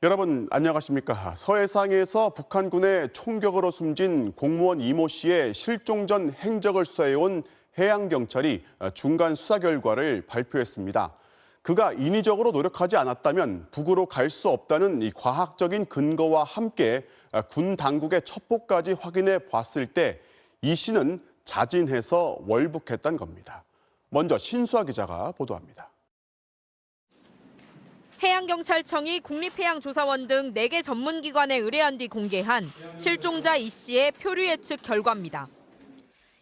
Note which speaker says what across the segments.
Speaker 1: 여러분 안녕하십니까? 서해상에서 북한군의 총격으로 숨진 공무원 이모 씨의 실종 전 행적을 수사해온 해양경찰이 중간 수사 결과를 발표했습니다. 그가 인위적으로 노력하지 않았다면 북으로 갈 수 없다는 이 과학적인 근거와 함께 군 당국의 첩보까지 확인해 봤을 때 이 씨는 자진해서 월북했다는 겁니다. 먼저 신수아 기자가 보도합니다.
Speaker 2: 해양경찰청이 국립해양조사원 등 4개 전문기관에 의뢰한 뒤 공개한 실종자 이 씨의 표류 예측 결과입니다.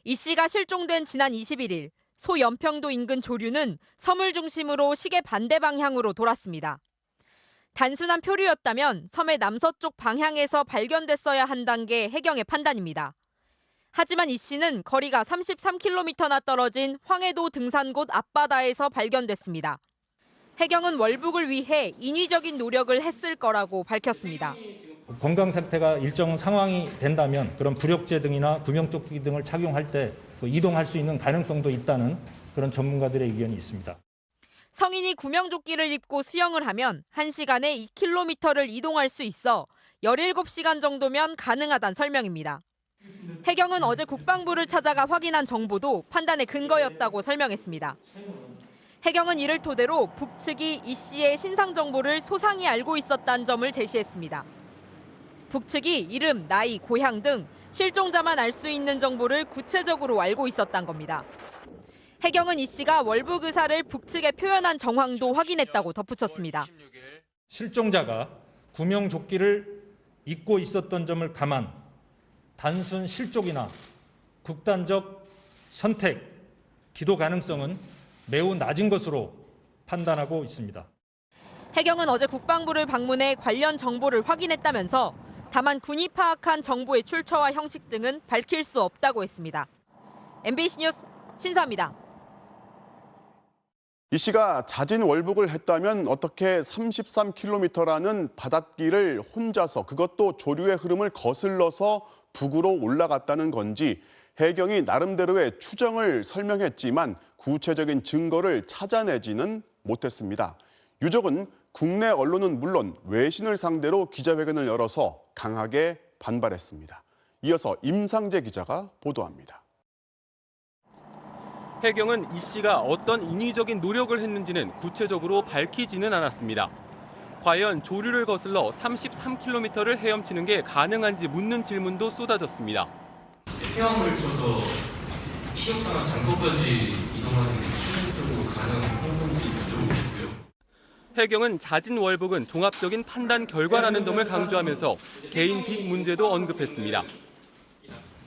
Speaker 2: 이 씨가 실종된 지난 21일 소연평도 인근 조류는 섬을 중심으로 시계 반대 방향으로 돌았습니다. 단순한 표류였다면 섬의 남서쪽 방향에서 발견됐어야 한다는 게 해경의 판단입니다. 하지만 이 씨는 거리가 33km나 떨어진 황해도 등산곳 앞바다에서 발견됐습니다. 해경은 월북을 위해 인위적인 노력을 했을 거라고 밝혔습니다.
Speaker 3: 건강 상태가 일정 상황이 된다면 그런 부력제 등이나 구명조끼 등을 착용할 때 이동할 수 있는 가능성도 있다는 그런 전문가들의 의견이 있습니다.
Speaker 2: 성인이 구명조끼를 입고 수영을 하면 1시간에 2km를 이동할 수 있어 17시간 정도면 가능하다는 설명입니다. 해경은 어제 국방부를 찾아가 확인한 정보도 판단의 근거였다고 설명했습니다. 해경은 이를 토대로 북측이 이 씨의 신상 정보를 소상히 알고 있었다는 점을 제시했습니다. 북측이 이름, 나이, 고향 등 실종자만 알 수 있는 정보를 구체적으로 알고 있었다는 겁니다. 해경은 이 씨가 월북 의사를 북측에 표현한 정황도 확인했다고 덧붙였습니다.
Speaker 3: 실종자가 구명조끼를 입고 있었던 점을 감안 단순 실족이나 극단적 선택, 기도 가능성은 매우 낮은 것으로 판단하고 있습니다.
Speaker 2: 해경은 어제 국방부를 방문해 관련 정보를 확인했다면서 다만 군이 파악한 정보의 출처와 형식 등은 밝힐 수 없다고 했습니다. MBC 뉴스 신수아입니다.
Speaker 1: 이 씨가 자진 월북을 했다면 어떻게 33km라는 바닷길을 혼자서 그것도 조류의 흐름을 거슬러서 북으로 올라갔다는 건지 해경이 나름대로의 추정을 설명했지만 구체적인 증거를 찾아내지는 못했습니다. 유족은 국내 언론은 물론 외신을 상대로 기자회견을 열어서 강하게 반발했습니다. 이어서 임상재 기자가 보도합니다.
Speaker 4: 해경은 이 씨가 어떤 인위적인 노력을 했는지는 구체적으로 밝히지는 않았습니다. 과연 조류를 거슬러 33km를 헤엄치는 게 가능한지 묻는 질문도 쏟아졌습니다.
Speaker 5: 태양을 쳐서 취업당한 장소까지 이동하는 게 실질적으로 가능한 건지 여쭤보고 싶고요.
Speaker 4: 해경은 자진 월북은 종합적인 판단 결과라는 점을 강조하면서 개인 빚 문제도 언급했습니다.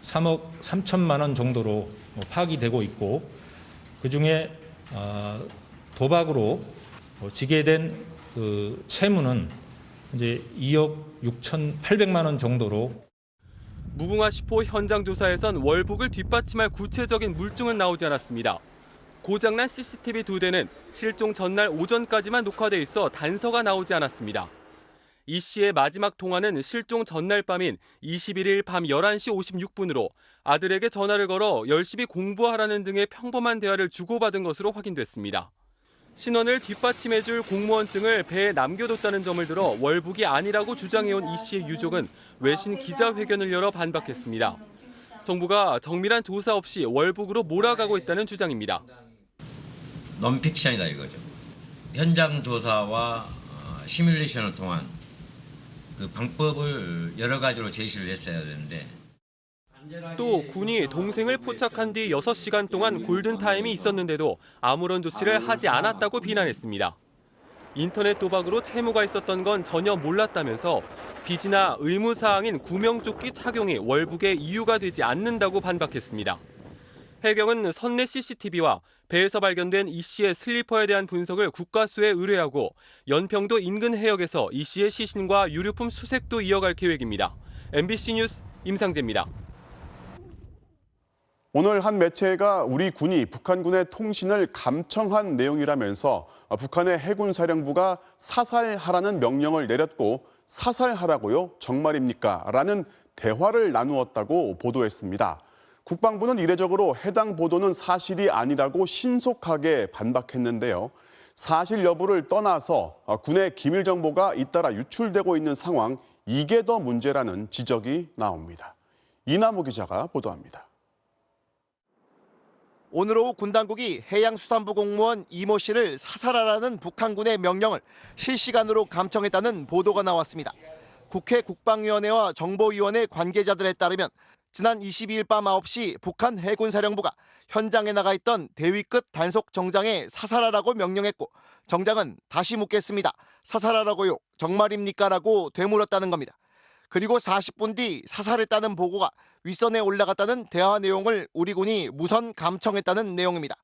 Speaker 3: 3억 3천만 원 정도로 파악이 되고 있고 그중에 도박으로 지게된 그 채무는 이제 2억 6,800만 원 정도로.
Speaker 4: 무궁화 10호 현장 조사에선 월북을 뒷받침할 구체적인 물증은 나오지 않았습니다. 고장난 CCTV 2대는 실종 전날 오전까지만 녹화돼 있어 단서가 나오지 않았습니다. 이 씨의 마지막 통화는 실종 전날 밤인 21일 밤 11시 56분으로 아들에게 전화를 걸어 열심히 공부하라는 등의 평범한 대화를 주고받은 것으로 확인됐습니다. 신원을 뒷받침해줄 공무원증을 배에 남겨뒀다는 점을 들어 월북이 아니라고 주장해온 이 씨의 유족은 외신 기자회견을 열어 반박했습니다. 정부가 정밀한 조사 없이 월북으로 몰아가고 있다는 주장입니다.
Speaker 6: 논픽션이다 이거죠. 현장 조사와 시뮬레이션을 통한 그 방법을 여러 가지로 제시를 했어야 되는데
Speaker 4: 또 군이 동생을 포착한 뒤 6시간 동안 골든타임이 있었는데도 아무런 조치를 하지 않았다고 비난했습니다. 인터넷 도박으로 채무가 있었던 건 전혀 몰랐다면서 빚이나 의무사항인 구명조끼 착용이 월북의 이유가 되지 않는다고 반박했습니다. 해경은 선내 CCTV와 배에서 발견된 이 씨의 슬리퍼에 대한 분석을 국가수에 의뢰하고 연평도 인근 해역에서 이 씨의 시신과 유류품 수색도 이어갈 계획입니다. MBC 뉴스 임상재입니다.
Speaker 1: 오늘 한 매체가 우리 군이 북한군의 통신을 감청한 내용이라면서 북한의 해군사령부가 사살하라는 명령을 내렸고 사살하라고요? 정말입니까? 라는 대화를 나누었다고 보도했습니다. 국방부는 이례적으로 해당 보도는 사실이 아니라고 신속하게 반박했는데요. 사실 여부를 떠나서 군의 기밀 정보가 잇따라 유출되고 있는 상황, 이게 더 문제라는 지적이 나옵니다. 이남호 기자가 보도합니다.
Speaker 7: 오늘 오후 군 당국이 해양수산부 공무원 이모 씨를 사살하라는 북한군의 명령을 실시간으로 감청했다는 보도가 나왔습니다. 국회 국방위원회와 정보위원회 관계자들에 따르면 지난 22일 밤 9시 북한 해군사령부가 현장에 나가 있던 대위급 단속 정장에 사살하라고 명령했고, 정장은 다시 묻겠습니다. 사살하라고요? 정말입니까? 라고 되물었다는 겁니다. 그리고 40분 뒤 사살했다는 보고가 윗선에 올라갔다는 대화 내용을 우리 군이 무선 감청했다는 내용입니다.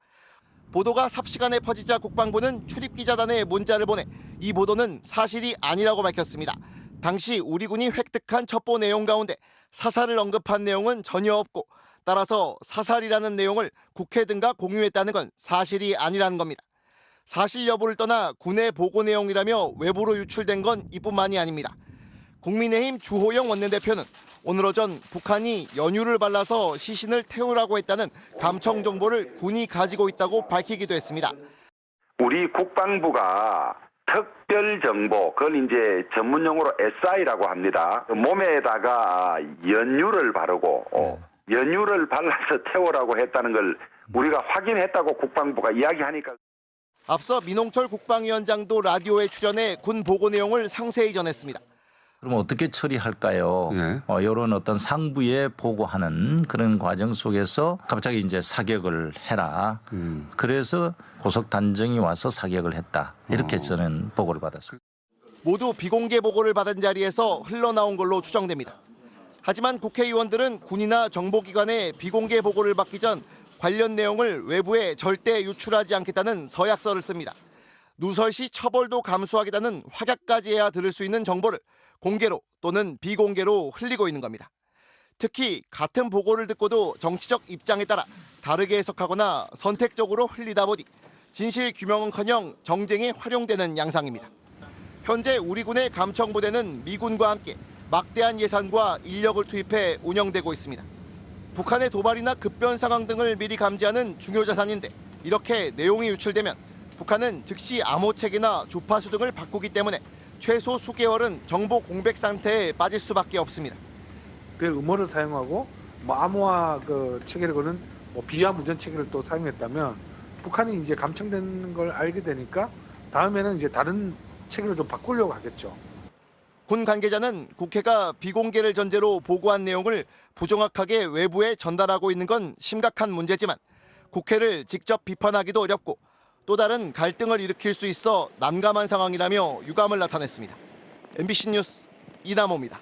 Speaker 7: 보도가 삽시간에 퍼지자 국방부는 출입기자단에 문자를 보내 이 보도는 사실이 아니라고 밝혔습니다. 당시 우리 군이 획득한 첩보 내용 가운데 사살을 언급한 내용은 전혀 없고, 따라서 사살이라는 내용을 국회 등과 공유했다는 건 사실이 아니라는 겁니다. 사실 여부를 떠나 군의 보고 내용이라며 외부로 유출된 건 이뿐만이 아닙니다. 국민의힘 주호영 원내대표는 오늘 오전 북한이 연유를 발라서 시신을 태우라고 했다는 감청 정보를 군이 가지고 있다고 밝히기도 했습니다.
Speaker 8: 우리 국방부가 특별 정보, 그걸 이제 전문용어로 SI라고 합니다. 몸에다가 연유를 바르고 연유를 발라서 태우라고 했다는 걸 우리가 확인했다고 국방부가 이야기하니까.
Speaker 7: 앞서 민홍철 국방위원장도 라디오에 출연해 군 보고 내용을 상세히 전했습니다.
Speaker 9: 그럼 어떻게 처리할까요?
Speaker 1: 네.
Speaker 9: 이런 어떤 상부에 보고하는 그런 과정 속에서 갑자기 이제 사격을 해라. 그래서 고속 단정이 와서 사격을 했다. 이렇게 저는 보고를 받았습니다.
Speaker 7: 모두 비공개 보고를 받은 자리에서 흘러나온 걸로 추정됩니다. 하지만 국회의원들은 군이나 정보기관에 비공개 보고를 받기 전 관련 내용을 외부에 절대 유출하지 않겠다는 서약서를 씁니다. 누설시 처벌도 감수하겠다는 확약까지 해야 들을 수 있는 정보를 공개로 또는 비공개로 흘리고 있는 겁니다. 특히 같은 보고를 듣고도 정치적 입장에 따라 다르게 해석하거나 선택적으로 흘리다 보니 진실 규명은커녕 정쟁에 활용되는 양상입니다. 현재 우리 군의 감청부대는 미군과 함께 막대한 예산과 인력을 투입해 운영되고 있습니다. 북한의 도발이나 급변 상황 등을 미리 감지하는 중요 자산인데, 이렇게 내용이 유출되면 북한은 즉시 암호 체계나 주파수 등을 바꾸기 때문에 최소 수개월은 정보 공백 상태에 빠질 수밖에 없습니다.
Speaker 10: 그 음모를 사용하고 암호화 체계를 거는 비화 무전 체계를 또 사용했다면 북한이 이제 감청되는 걸 알게 되니까 다음에는 이제 다른 체계를 좀 바꾸려고 하겠죠.
Speaker 7: 군 관계자는 국회가 비공개를 전제로 보고한 내용을 부정확하게 외부에 전달하고 있는 건 심각한 문제지만 국회를 직접 비판하기도 어렵고 또 다른 갈등을 일으킬 수 있어 난감한 상황이라며 유감을 나타냈습니다. MBC 뉴스 이남호입니다.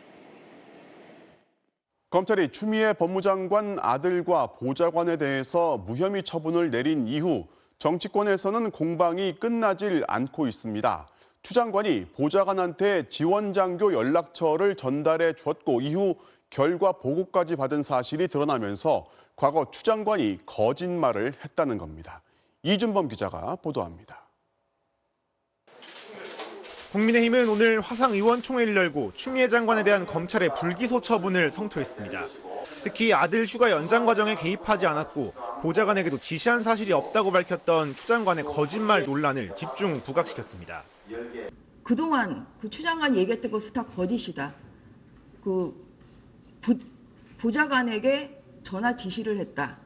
Speaker 1: 검찰이 추미애 법무장관 아들과 보좌관에 대해서 무혐의 처분을 내린 이후 정치권에서는 공방이 끝나질 않고 있습니다. 추 장관이 보좌관한테 지원장교 연락처를 전달해 줬고 이후 결과 보고까지 받은 사실이 드러나면서 과거 추 장관이 거짓말을 했다는 겁니다. 이준범 기자가 보도합니다.
Speaker 11: 국민의힘은 오늘 화상 의원총회를 열고 추미애 장관에 대한 검찰의 불기소 처분을 성토했습니다. 특히 아들 휴가 연장 과정에 개입하지 않았고 보좌관에게도 지시한 사실이 없다고 밝혔던 추 장관의 거짓말 논란을 집중 부각시켰습니다.
Speaker 12: 그동안 추 장관이 얘기했던 것은 다 거짓이다. 보좌관에게 전화 지시를 했다.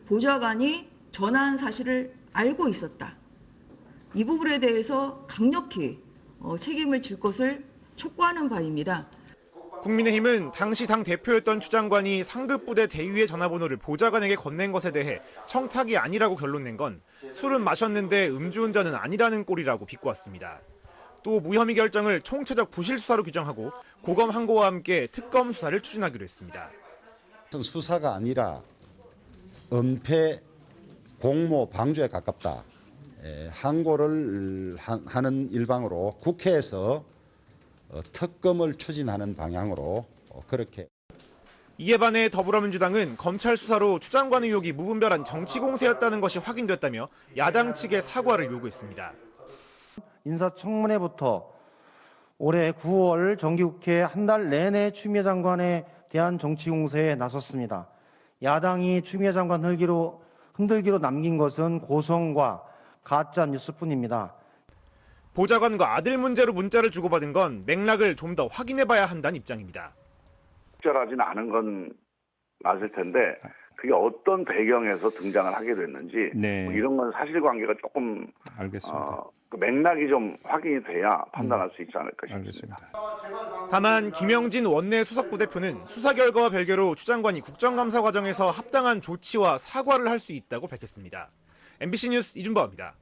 Speaker 12: 보좌관이 전화한 사실을 알고 있었다. 이 부분에 대해서 강력히 책임을 질 것을 촉구하는 바입니다.
Speaker 11: 국민의힘은 당시 당 대표였던 추 장관이 상급 부대 대위의 전화번호를 보좌관에게 건넨 것에 대해 청탁이 아니라고 결론낸 건 술은 마셨는데 음주운전은 아니라는 꼴이라고 비꼬았습니다. 또 무혐의 결정을 총체적 부실 수사로 규정하고 고검 항고와 함께 특검 수사를 추진하기로 했습니다.
Speaker 13: 수사가 아니라 은폐 공모 방조에 가깝다. 항고를 하는 일방으로 국회에서 특검을 추진하는 방향으로 그렇게.
Speaker 11: 이에 반해 더불어민주당은 검찰 수사로 추 장관 의혹이 무분별한 정치 공세였다는 것이 확인됐다며 야당 측에 사과를 요구했습니다.
Speaker 14: 인사청문회부터 올해 9월 정기국회 한 달 내내 추미애 장관에 대한 정치 공세에 나섰습니다. 야당이 추미애 장관 흔들기로 남긴 것은 고성과 가짜 뉴스뿐입니다.
Speaker 11: 보좌관과 아들 문제로 문자를 주고받은 건 맥락을 좀 더 확인해봐야 한다는 입장입니다.
Speaker 15: 적절하진 않은 건 맞을 텐데 그게 어떤 배경에서 등장을 하게 됐는지 뭐 이런 건 사실관계가 조금
Speaker 16: 알겠습니다.
Speaker 15: 그 맥락이 좀 확인이 돼야 판단할 수 있지 않을까 싶습니다.
Speaker 11: 다만 김영진 원내 수석부대표는 수사 결과와 별개로 추 장관이 국정감사 과정에서 합당한 조치와 사과를 할 수 있다고 밝혔습니다. MBC 뉴스 이준범입니다.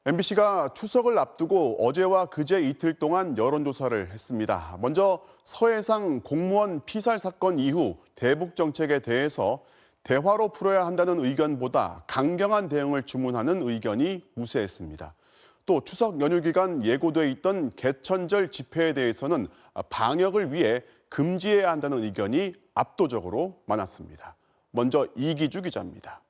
Speaker 1: MBC가 추석을 앞두고 어제와 그제 이틀 동안 여론조사를 했습니다. 먼저 서해상 공무원 피살 사건 이후 대북 정책에 대해서 대화로 풀어야 한다는 의견보다 강경한 대응을 주문하는 의견이 우세했습니다. 또 추석 연휴 기간 예고돼 있던 개천절 집회에 대해서는 방역을 위해 금지해야 한다는 의견이 압도적으로 많았습니다. 먼저 이기주 기자입니다.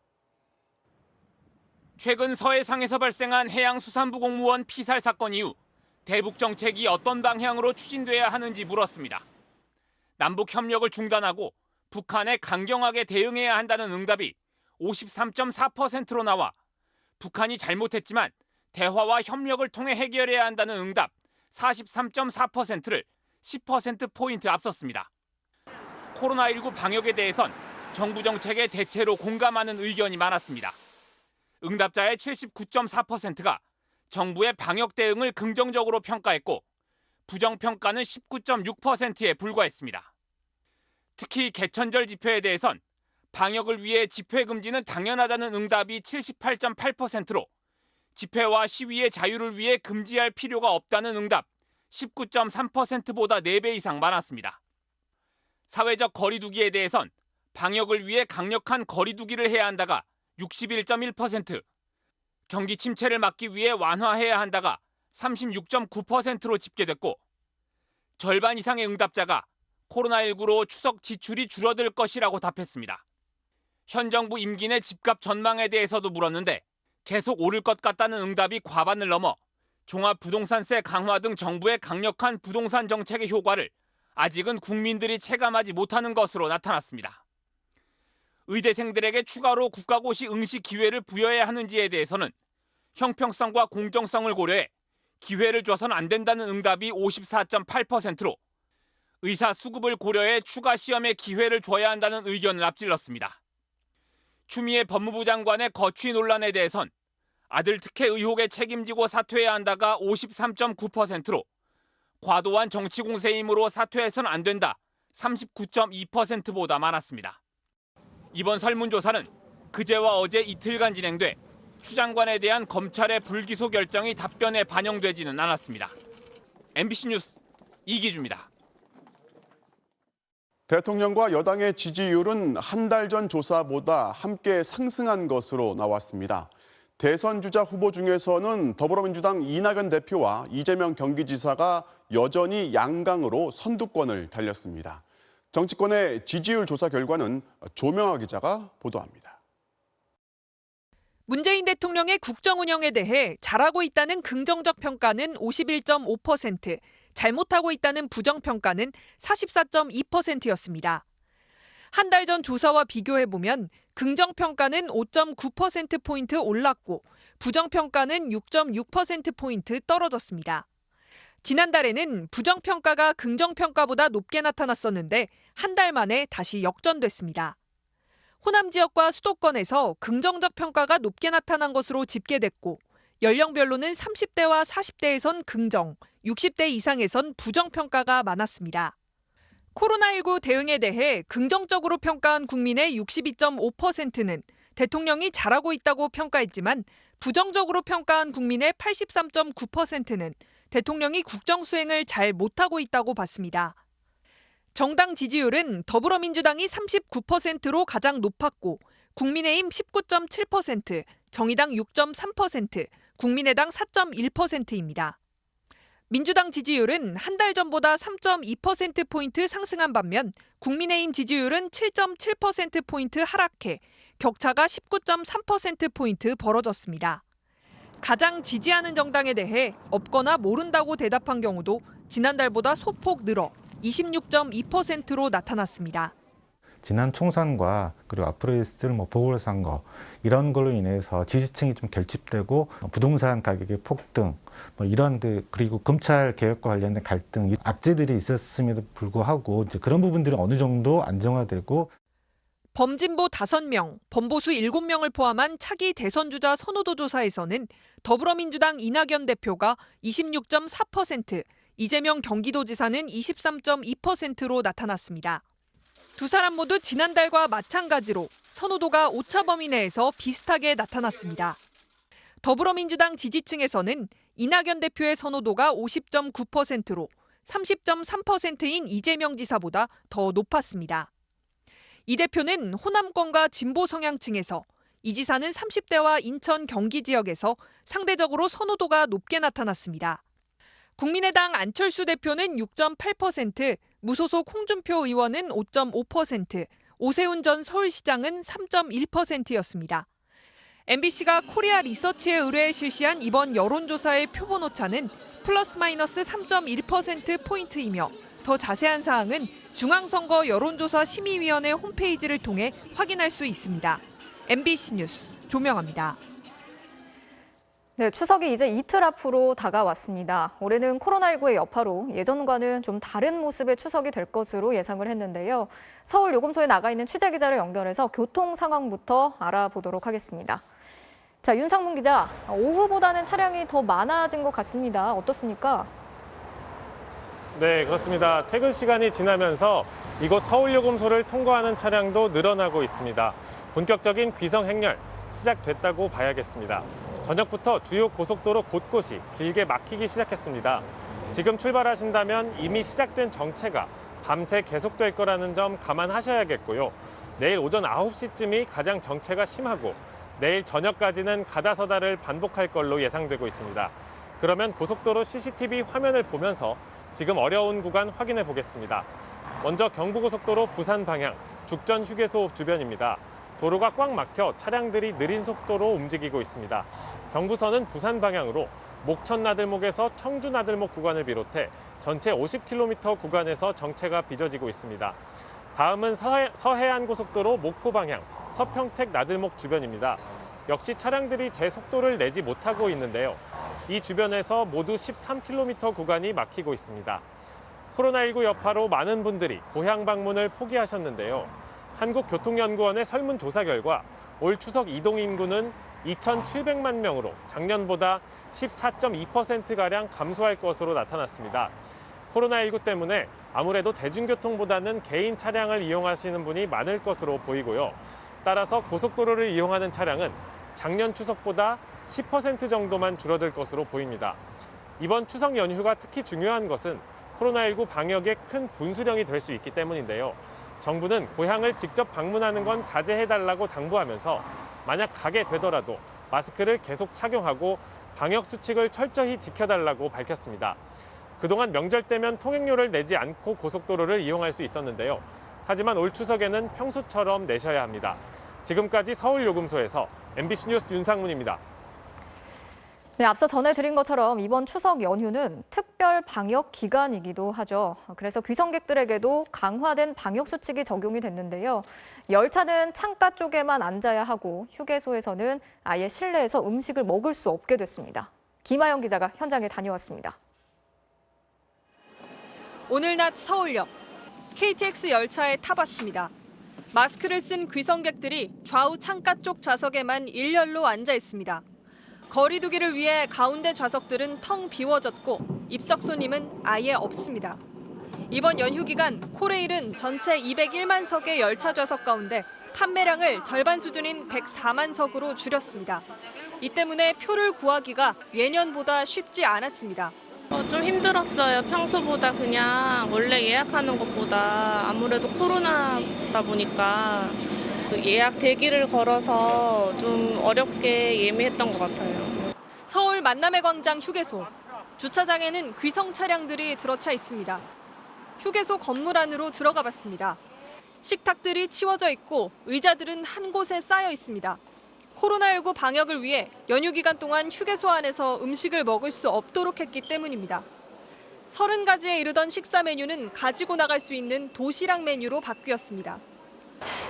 Speaker 17: 최근 서해상에서 발생한 해양수산부 공무원 피살 사건 이후 대북 정책이 어떤 방향으로 추진돼야 하는지 물었습니다. 남북 협력을 중단하고 북한에 강경하게 대응해야 한다는 응답이 53.4%로 나와 북한이 잘못했지만 대화와 협력을 통해 해결해야 한다는 응답 43.4%를 10%포인트 앞섰습니다. 코로나19 방역에 대해선 정부 정책의 대체로 공감하는 의견이 많았습니다. 응답자의 79.4%가 정부의 방역 대응을 긍정적으로 평가했고 부정평가는 19.6%에 불과했습니다. 특히 개천절 집회에 대해선 방역을 위해 집회 금지는 당연하다는 응답이 78.8%로 집회와 시위의 자유를 위해 금지할 필요가 없다는 응답 19.3%보다 4배 이상 많았습니다. 사회적 거리두기에 대해선 방역을 위해 강력한 거리두기를 해야 한다가 61.1%, 경기 침체를 막기 위해 완화해야 한다가 36.9%로 집계됐고 절반 이상의 응답자가 코로나19로 추석 지출이 줄어들 것이라고 답했습니다. 현 정부 임기 내 집값 전망에 대해서도 물었는데 계속 오를 것 같다는 응답이 과반을 넘어 종합부동산세 강화 등 정부의 강력한 부동산 정책의 효과를 아직은 국민들이 체감하지 못하는 것으로 나타났습니다. 의대생들에게 추가로 국가고시 응시 기회를 부여해야 하는지에 대해서는 형평성과 공정성을 고려해 기회를 줘서는 안 된다는 응답이 54.8%로 의사 수급을 고려해 추가 시험에 기회를 줘야 한다는 의견을 앞질렀습니다. 추미애 법무부 장관의 거취 논란에 대해선 아들 특혜 의혹에 책임지고 사퇴해야 한다가 53.9%로 과도한 정치 공세임으로 사퇴해서는 안 된다 39.2%보다 많았습니다. 이번 설문조사는 그제와 어제 이틀간 진행돼 추 장관에 대한 검찰의 불기소 결정이 답변에 반영되지는 않았습니다. MBC 뉴스 이기주입니다.
Speaker 1: 대통령과 여당의 지지율은 한 달 전 조사보다 함께 상승한 것으로 나왔습니다. 대선 주자 후보 중에서는 더불어민주당 이낙연 대표와 이재명 경기지사가 여전히 양강으로 선두권을 달렸습니다. 정치권의 지지율 조사 결과는 조명아 기자가 보도합니다.
Speaker 2: 문재인 대통령의 국정 운영에 대해 잘하고 있다는 긍정적 평가는 51.5%, 잘못하고 있다는 부정평가는 44.2%였습니다. 한 달 전 조사와 비교해보면 긍정평가는 5.9%포인트 올랐고 부정평가는 6.6%포인트 떨어졌습니다. 지난달에는 부정평가가 긍정평가보다 높게 나타났었는데 한 달 만에 다시 역전됐습니다. 호남 지역과 수도권에서 긍정적 평가가 높게 나타난 것으로 집계됐고 연령별로는 30대와 40대에선 긍정, 60대 이상에선 부정평가가 많았습니다. 코로나19 대응에 대해 긍정적으로 평가한 국민의 62.5%는 대통령이 잘하고 있다고 평가했지만 부정적으로 평가한 국민의 83.9%는 대통령이 국정 수행을 잘 못하고 있다고 봤습니다. 정당 지지율은 더불어민주당이 39%로 가장 높았고 국민의힘 19.7%, 정의당 6.3%, 국민의당 4.1%입니다. 민주당 지지율은 한 달 전보다 3.2%포인트 상승한 반면 국민의힘 지지율은 7.7%포인트 하락해 격차가 19.3%포인트 벌어졌습니다. 가장 지지하는 정당에 대해 없거나 모른다고 대답한 경우도 지난달보다 소폭 늘어 26.2%로 나타났습니다.
Speaker 16: 지난 총선과 그리고 앞으로 있을 보궐선거 이런 걸로 인해서 지지층이 좀 결집되고 부동산 가격의 폭등 이런 그리고 검찰 개혁과 관련된 갈등 악재들이 있었음에도 불구하고 이제 그런 부분들이 어느 정도 안정화되고
Speaker 2: 범진보 5명, 범보수 7명을 포함한 차기 대선 주자 선호도 조사에서는 더불어민주당 이낙연 대표가 26.4%, 이재명 경기도지사는 23.2%로 나타났습니다. 두 사람 모두 지난달과 마찬가지로 선호도가 오차 범위 내에서 비슷하게 나타났습니다. 더불어민주당 지지층에서는 이낙연 대표의 선호도가 50.9%로 30.3%인 이재명 지사보다 더 높았습니다. 이 대표는 호남권과 진보 성향층에서, 이 지사는 30대와 인천 경기 지역에서 상대적으로 선호도가 높게 나타났습니다. 국민의당 안철수 대표는 6.8%, 무소속 홍준표 의원은 5.5%, 오세훈 전 서울시장은 3.1%였습니다. MBC가 코리아 리서치에 의뢰해 실시한 이번 여론조사의 표본 오차는 플러스 마이너스 3.1%포인트이며 더 자세한 사항은 중앙선거 여론조사 심의위원회 홈페이지를 통해 확인할 수 있습니다. MBC 뉴스 조명아입니다.
Speaker 18: 네, 추석이 이제 이틀 앞으로 다가왔습니다. 올해는 코로나19의 여파로 예전과는 좀 다른 모습의 추석이 될 것으로 예상을 했는데요. 서울 요금소에 나가 있는 취재기자를 연결해서 교통 상황부터 알아보도록 하겠습니다. 자, 윤상문 기자, 오후보다는 차량이 더 많아진 것 같습니다. 어떻습니까?
Speaker 11: 네, 그렇습니다. 퇴근 시간이 지나면서 이곳 서울요금소를 통과하는 차량도 늘어나고 있습니다. 본격적인 귀성 행렬 시작됐다고 봐야겠습니다. 저녁부터 주요 고속도로 곳곳이 길게 막히기 시작했습니다. 지금 출발하신다면 이미 시작된 정체가 밤새 계속될 거라는 점 감안하셔야겠고요. 내일 오전 9시쯤이 가장 정체가 심하고 내일 저녁까지는 가다서다를 반복할 걸로 예상되고 있습니다. 그러면 고속도로 CCTV 화면을 보면서 지금 어려운 구간 확인해 보겠습니다. 먼저 경부고속도로 부산 방향 죽전 휴게소 주변입니다. 도로가 꽉 막혀 차량들이 느린 속도로 움직이고 있습니다. 경부선은 부산 방향으로 목천 나들목에서 청주 나들목 구간을 비롯해 전체 50km 구간에서 정체가 빚어지고 있습니다. 다음은 서해안 고속도로 목포 방향 서평택 나들목 주변입니다. 역시 차량들이 제 속도를 내지 못하고 있는데요. 이 주변에서 모두 13km 구간이 막히고 있습니다. 코로나19 여파로 많은 분들이 고향 방문을 포기하셨는데요. 한국교통연구원의 설문조사 결과 올 추석 이동 인구는 2,700만 명으로 작년보다 14.2%가량 감소할 것으로 나타났습니다. 코로나19 때문에 아무래도 대중교통보다는 개인 차량을 이용하시는 분이 많을 것으로 보이고요. 따라서 고속도로를 이용하는 차량은 작년 추석보다 10% 정도만 줄어들 것으로 보입니다. 이번 추석 연휴가 특히 중요한 것은 코로나19 방역에 큰 분수령이 될 수 있기 때문인데요. 정부는 고향을 직접 방문하는 건 자제해달라고 당부하면서 만약 가게 되더라도 마스크를 계속 착용하고 방역 수칙을 철저히 지켜달라고 밝혔습니다. 그동안 명절 때면 통행료를 내지 않고 고속도로를 이용할 수 있었는데요. 하지만 올 추석에는 평소처럼 내셔야 합니다. 지금까지 서울요금소에서 MBC 뉴스 윤상문입니다.
Speaker 18: 네, 앞서 전해드린 것처럼 이번 추석 연휴는 특별 방역 기간이기도 하죠. 그래서 귀성객들에게도 강화된 방역 수칙이 적용이 됐는데요. 열차는 창가 쪽에만 앉아야 하고 휴게소에서는 아예 실내에서 음식을 먹을 수 없게 됐습니다. 김아영 기자가 현장에 다녀왔습니다.
Speaker 2: 오늘 낮 서울역, KTX 열차에 타봤습니다. 마스크를 쓴 귀성객들이 좌우 창가 쪽 좌석에만 일렬로 앉아 있습니다. 거리 두기를 위해 가운데 좌석들은 텅 비워졌고 입석 손님은 아예 없습니다. 이번 연휴 기간 코레일은 전체 201만 석의 열차 좌석 가운데 판매량을 절반 수준인 104만 석으로 줄였습니다. 이 때문에 표를 구하기가 예년보다 쉽지 않았습니다.
Speaker 19: 좀 힘들었어요. 평소보다 그냥 원래 예약하는 것보다 아무래도 코로나다 보니까 예약 대기를 걸어서 좀 어렵게 예매했던 것 같아요.
Speaker 2: 서울 만남의 광장 휴게소. 주차장에는 귀성 차량들이 들어차 있습니다. 휴게소 건물 안으로 들어가 봤습니다. 식탁들이 치워져 있고 의자들은 한 곳에 쌓여 있습니다. 코로나19 방역을 위해 연휴 기간 동안 휴게소 안에서 음식을 먹을 수 없도록 했기 때문입니다. 30가지에 이르던 식사 메뉴는 가지고 나갈 수 있는 도시락 메뉴로 바뀌었습니다.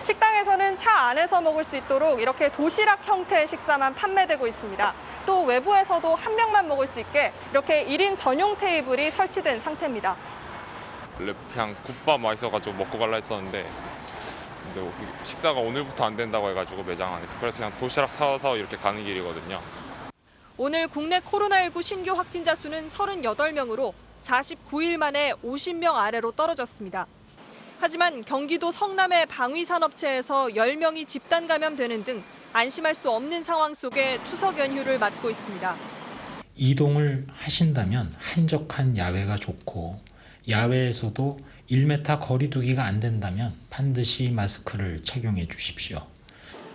Speaker 20: 식당에서는 차 안에서 먹을 수 있도록 이렇게 도시락 형태의 식사만 판매되고 있습니다. 또 외부에서도 한 명만 먹을 수 있게 이렇게 1인 전용 테이블이 설치된 상태입니다.
Speaker 21: 원래 그냥 국밥 맛있어가지고 먹고 갈라 했었는데 근데 식사가 오늘부터 안 된다고 해가지고 매장 안에서 그래서 그냥 도시락 사서 이렇게 가는 길이거든요.
Speaker 2: 오늘 국내 코로나19 신규 확진자 수는 38명으로 49일 만에 50명 아래로 떨어졌습니다. 하지만 경기도 성남의 방위산업체에서 10명이 집단 감염되는 등 안심할 수 없는 상황 속에 추석 연휴를 맞고 있습니다.
Speaker 22: 이동을 하신다면 한적한 야외가 좋고 야외에서도 1m 거리 두기가 안 된다면 반드시 마스크를 착용해 주십시오.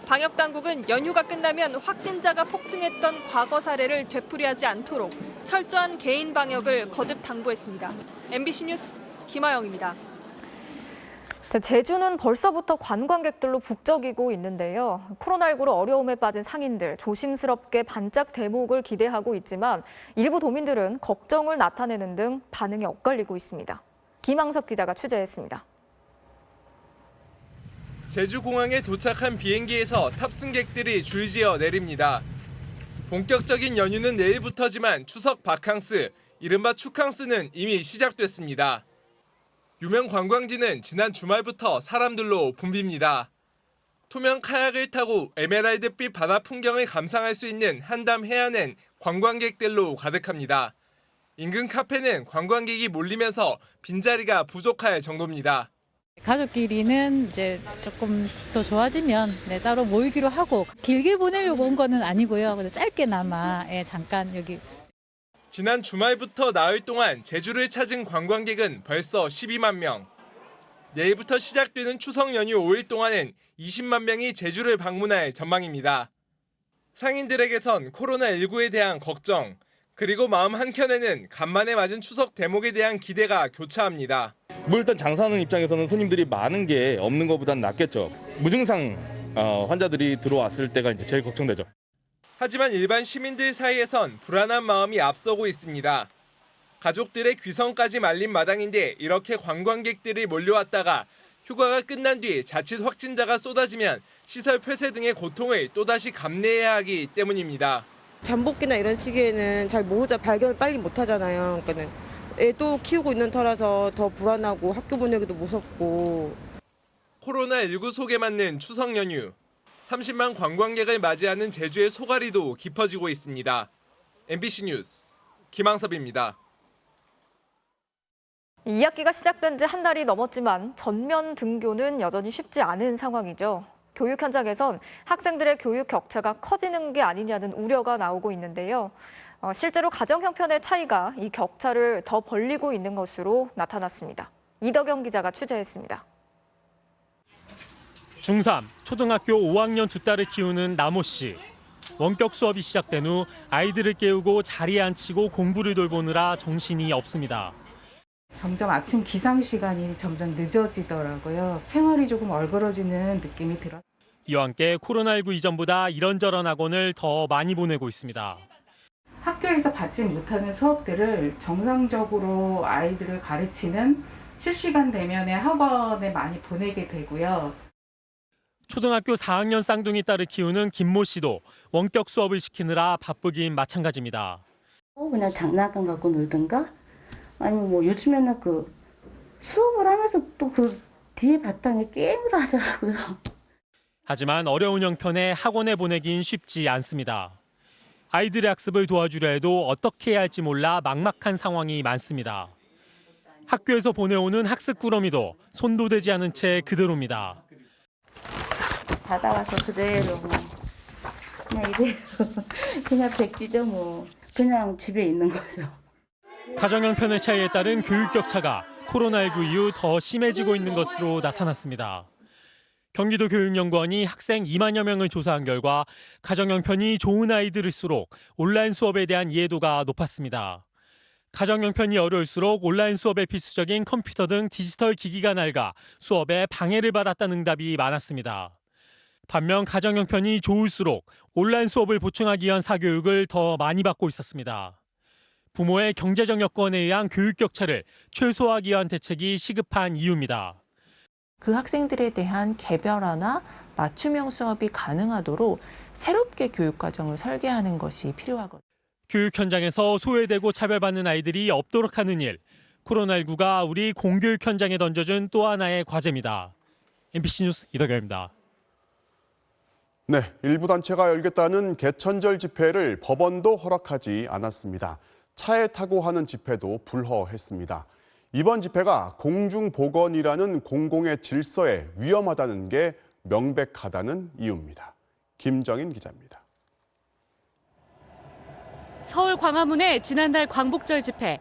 Speaker 2: 방역당국은 연휴가 끝나면 확진자가 폭증했던 과거 사례를 되풀이하지 않도록 철저한 개인 방역을 거듭 당부했습니다. MBC 뉴스 김아영입니다.
Speaker 18: 제주는 벌써부터 관광객들로 북적이고 있는데요. 코로나19로 어려움에 빠진 상인들 조심스럽게 반짝 대목을 기대하고 있지만 일부 도민들은 걱정을 나타내는 등 반응이 엇갈리고 있습니다. 김항석 기자가 취재했습니다.
Speaker 23: 제주공항에 도착한 비행기에서 탑승객들이 줄지어 내립니다. 본격적인 연휴는 내일부터지만 추석 바캉스, 이른바 축캉스는 이미 시작됐습니다. 유명 관광지는 지난 주말부터 사람들로 붐빕니다. 투명 카약을 타고 에메랄드빛 바다 풍경을 감상할 수 있는 한담 해안은 관광객들로 가득합니다. 인근 카페는 관광객이 몰리면서 빈자리가 부족할 정도입니다.
Speaker 24: 가족끼리는 이제 조금 더 좋아지면 따로 모이기로 하고 길게 보내려고 온 거는 아니고요. 근데 짧게나마 잠깐 여기.
Speaker 23: 지난 주말부터 나흘 동안 제주를 찾은 관광객은 벌써 12만 명. 내일부터 시작되는 추석 연휴 5일 동안은 20만 명이 제주를 방문할 전망입니다. 상인들에게선 코로나19에 대한 걱정, 그리고 마음 한켠에는 간만에 맞은 추석 대목에 대한 기대가 교차합니다.
Speaker 25: 뭐 일단 장사하는 입장에서는 손님들이 많은 게 없는 것보단 낫겠죠. 무증상 환자들이 들어왔을 때가 이제 제일 걱정되죠.
Speaker 23: 하지만 일반 시민들 사이에선 불안한 마음이 앞서고 있습니다. 가족들의 귀성까지 말린 마당인데 이렇게 관광객들이 몰려왔다가 휴가가 끝난 뒤 자칫 확진자가 쏟아지면 시설 폐쇄 등의 고통을 또다시 감내해야 하기 때문입니다.
Speaker 26: 잠복기나 이런 시기에는 잘 모르자 발견을 빨리 못 하잖아요. 그러니까는 애도 키우고 있는 터라서 더 불안하고 학교 보내기도 무섭고.
Speaker 23: 코로나19 속에 맞는 추석 연휴. 30만 관광객을 맞이하는 제주의 소갈이도 깊어지고 있습니다. MBC 뉴스 김항섭입니다.
Speaker 18: 2학기가 시작된 지 한 달이 넘었지만 전면 등교는 여전히 쉽지 않은 상황이죠. 교육 현장에선 학생들의 교육 격차가 커지는 게 아니냐는 우려가 나오고 있는데요. 실제로 가정 형편의 차이가 이 격차를 더 벌리고 있는 것으로 나타났습니다. 이덕영 기자가 취재했습니다.
Speaker 27: 중3, 초등학교 5학년 두 딸을 키우는 남호 씨. 원격 수업이 시작된 후 아이들을 깨우고 자리에 앉히고 공부를 돌보느라 정신이 없습니다.
Speaker 28: 점점 아침 기상 시간이 점점 늦어지더라고요. 생활이 조금 얼그러지는 느낌이 들어요.
Speaker 27: 이와 함께 코로나19 이전보다 이런저런 학원을 더 많이 보내고 있습니다.
Speaker 28: 학교에서 받지 못하는 수업들을 정상적으로 아이들을 가르치는 실시간 대면의 학원에 많이 보내게 되고요.
Speaker 27: 초등학교 4학년 쌍둥이 딸을 키우는 김모 씨도 원격 수업을 시키느라 바쁘긴 마찬가지입니다.
Speaker 29: 그냥 장난감 갖고 놀든가 아니면 뭐 요즘에는 그 수업을 하면서 또 그 뒤에 바탕에 게임을 하더라고요.
Speaker 27: 하지만 어려운 형편에 학원에 보내긴 쉽지 않습니다. 아이들의 학습을 도와주려 해도 어떻게 해야 할지 몰라 막막한 상황이 많습니다. 학교에서 보내오는 학습 꾸러미도 손도 대지 않은 채 그대로입니다.
Speaker 29: 받아와서 그대로 뭐 그냥 이대로 그냥 백지죠 뭐 그냥 집에 있는 거죠.
Speaker 27: 가정 형편의 차이에 따른 교육 격차가 코로나19 이후 더 심해지고 있는 것으로 나타났습니다. 경기도 교육연구원이 학생 2만여 명을 조사한 결과 가정 형편이 좋은 아이들일수록 온라인 수업에 대한 이해도가 높았습니다. 가정 형편이 어려울수록 온라인 수업에 필수적인 컴퓨터 등 디지털 기기가 낡아 수업에 방해를 받았다는 응답이 많았습니다. 반면 가정 형편이 좋을수록 온라인 수업을 보충하기 위한 사교육을 더 많이 받고 있었습니다. 부모의 경제적 여건에 의한 교육 격차를 최소화하기 위한 대책이 시급한 이유입니다.
Speaker 3: 그 학생들에 대한 개별화나 맞춤형 수업이 가능하도록 새롭게 교육과정을 설계하는 것이 필요하거든요.
Speaker 27: 교육 현장에서 소외되고 차별받는 아이들이 없도록 하는 일. 코로나19가 우리 공교육 현장에 던져준 또 하나의 과제입니다. MBC 뉴스 이덕여입니다.
Speaker 1: 네, 일부 단체가 열겠다는 개천절 집회를 법원도 허락하지 않았습니다. 차에 타고 하는 집회도 불허했습니다. 이번 집회가 공중보건이라는 공공의 질서에 위험하다는 게 명백하다는 이유입니다. 김정인 기자입니다.
Speaker 4: 서울 광화문의 지난달 광복절 집회.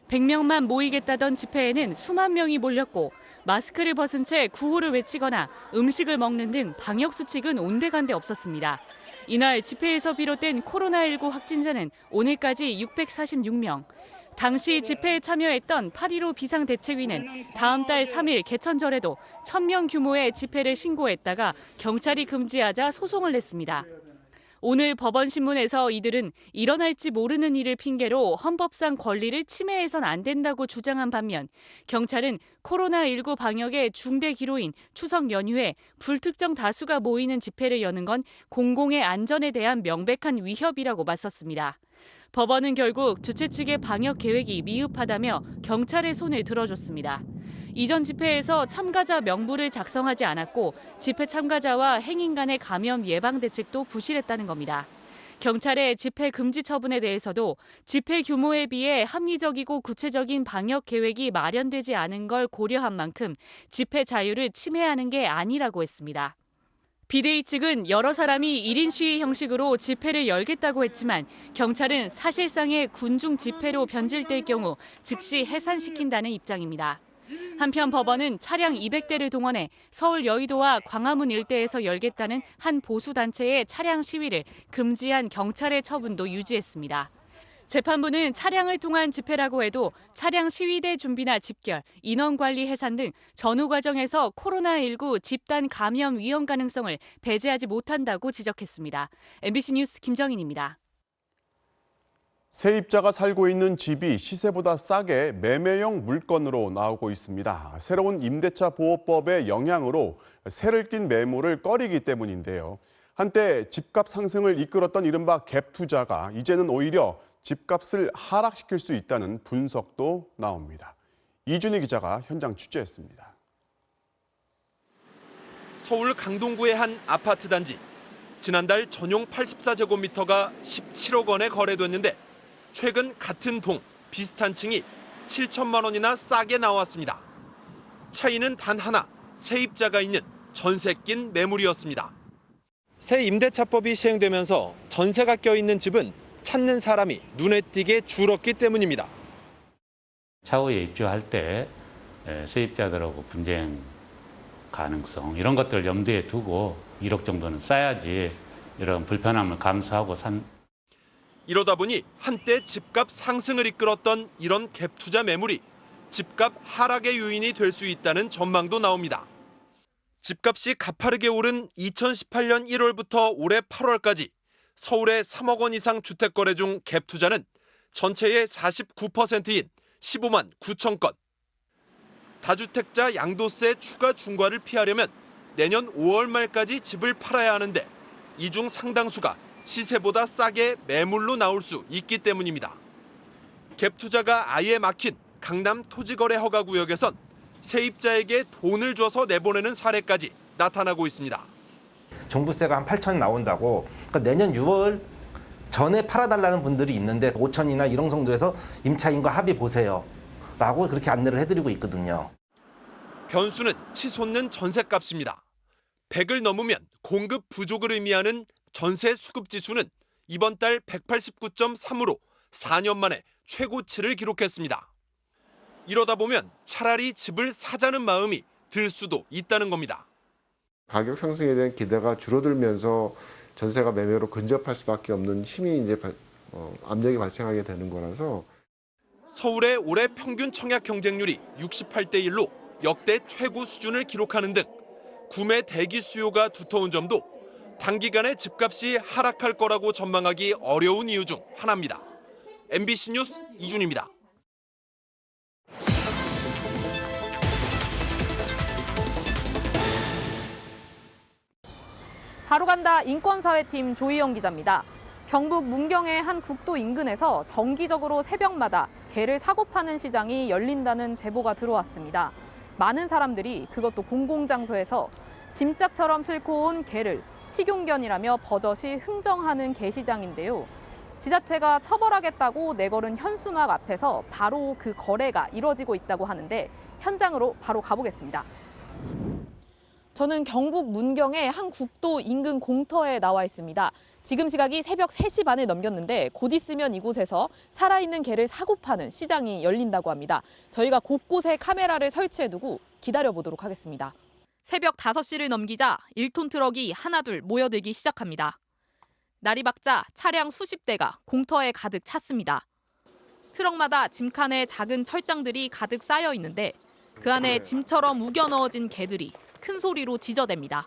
Speaker 4: (100명만) 모이겠다던 집회에는 수만 명이 몰렸고 마스크를 벗은 채 구호를 외치거나 음식을 먹는 등 방역 수칙은 온데간데 없었습니다. 이날 집회에서 비롯된 코로나19 확진자는 오늘까지 646명. 당시 집회에 참여했던 8.15 비상대책위는 다음 달 3일 개천절에도 1,000명 규모의 집회를 신고했다가 경찰이 금지하자 소송을 냈습니다. 오늘 법원 신문에서 이들은 일어날지 모르는 일을 핑계로 헌법상 권리를 침해해선 안 된다고 주장한 반면 경찰은 코로나19 방역의 중대 기로인 추석 연휴에 불특정 다수가 모이는 집회를 여는 건 공공의 안전에 대한 명백한 위협이라고 맞섰습니다. 법원은 결국 주최 측의 방역 계획이 미흡하다며 경찰의 손을 들어줬습니다. 이전 집회에서 참가자 명부를 작성하지 않았고 집회 참가자와 행인 간의 감염 예방 대책도 부실했다는 겁니다. 경찰의 집회 금지 처분에 대해서도 집회 규모에 비해 합리적이고 구체적인 방역 계획이 마련되지 않은 걸 고려한 만큼 집회 자유를 침해하는 게 아니라고 했습니다. 비대위 측은 여러 사람이 1인 시위 형식으로 집회를 열겠다고 했지만 경찰은 사실상의 군중 집회로 변질될 경우 즉시 해산시킨다는 입장입니다. 한편 법원은 차량 200대를 동원해 서울 여의도와 광화문 일대에서 열겠다는 한 보수단체의 차량 시위를 금지한 경찰의 처분도 유지했습니다. 재판부는 차량을 통한 집회라고 해도 차량 시위대 준비나 집결, 인원관리 해산 등 전후 과정에서 코로나19 집단 감염 위험 가능성을 배제하지 못한다고 지적했습니다. MBC 뉴스 김정인입니다.
Speaker 1: 세입자가 살고 있는 집이 시세보다 싸게 매매용 물건으로 나오고 있습니다. 새로운 임대차 보호법의 영향으로 세를 낀 매물을 꺼리기 때문인데요. 한때 집값 상승을 이끌었던 이른바 갭 투자가 이제는 오히려 집값을 하락시킬 수 있다는 분석도 나옵니다. 이준희 기자가 현장 취재했습니다.
Speaker 5: 서울 강동구의 한 아파트 단지. 지난달 전용 84제곱미터가 17억 원에 거래됐는데 최근 같은 동, 비슷한 층이 7천만 원이나 싸게 나왔습니다. 차이는 단 하나, 세입자가 있는 전세 낀 매물이었습니다. 새 임대차법이 시행되면서 전세가 껴있는 집은 찾는 사람이 눈에 띄게 줄었기 때문입니다.
Speaker 6: 차후에 입주할 때 세입자들하고 분쟁 가능성 이런 것들 염두에 두고 1억 정도는 싸야지 이런 불편함을 감수하고
Speaker 5: 이러다 보니 한때 집값 상승을 이끌었던 이런 갭 투자 매물이 집값 하락의 요인이 될 수 있다는 전망도 나옵니다. 집값이 가파르게 오른 2018년 1월부터 올해 8월까지 서울의 3억 원 이상 주택 거래 중 갭 투자는 전체의 49%인 15만 9천 건. 다주택자 양도세 추가 중과를 피하려면 내년 5월 말까지 집을 팔아야 하는데 이 중 상당수가 시세보다 싸게 매물로 나올 수 있기 때문입니다. 갭 투자가 아예 막힌 강남 토지거래 허가구역에선 세입자에게 돈을 줘서 내보내는 사례까지 나타나고 있습니다.
Speaker 7: 종부세가 한 8천 나온다고 그러니까 내년 6월 전에 팔아달라는 분들이 있는데 5천이나 이런 정도에서 임차인과 합의 보세요 라고 그렇게 안내를 해드리고 있거든요.
Speaker 5: 변수는 치솟는 전셋값입니다. 100을 넘으면 공급 부족을 의미하는 전세 수급 지수는 이번 달 189.3으로 4년 만에 최고치를 기록했습니다. 이러다 보면 차라리 집을 사자는 마음이 들 수도 있다는 겁니다.
Speaker 8: 가격 상승에 대한 기대가 줄어들면서 전세가 매매로 근접할 수밖에 없는 힘이 이제 압력이 발생하게 되는 거라서
Speaker 5: 서울의 올해 평균 청약 경쟁률이 68대 1로 역대 최고 수준을 기록하는 등 구매 대기 수요가 두터운 점도 단기간에 집값이 하락할 거라고 전망하기 어려운 이유 중 하나입니다. MBC 뉴스 이준입니다.
Speaker 9: 바로 간다 인권사회팀 조희영 기자입니다. 경북 문경의 한 국도 인근에서 정기적으로 새벽마다 개를 사고 파는 시장이 열린다는 제보가 들어왔습니다. 많은 사람들이 그것도 공공장소에서 짐짝처럼 싣고 온 개를 식용견이라며 버젓이 흥정하는 개시장인데요. 지자체가 처벌하겠다고 내걸은 현수막 앞에서 바로 그 거래가 이뤄지고 있다고 하는데 현장으로 바로 가보겠습니다. 저는 경북 문경의 한 국도 인근 공터에 나와 있습니다. 지금 시각이 새벽 3시 반을 넘겼는데 곧 있으면 이곳에서 살아있는 개를 사고 파는 시장이 열린다고 합니다. 저희가 곳곳에 카메라를 설치해두고 기다려보도록 하겠습니다. 새벽 5시를 넘기자 1톤 트럭이 하나둘 모여들기 시작합니다. 날이 밝자 차량 수십 대가 공터에 가득 찼습니다. 트럭마다 짐칸에 작은 철장들이 가득 쌓여 있는데 그 안에 짐처럼 우겨 넣어진 개들이 큰 소리로 짖어댑니다.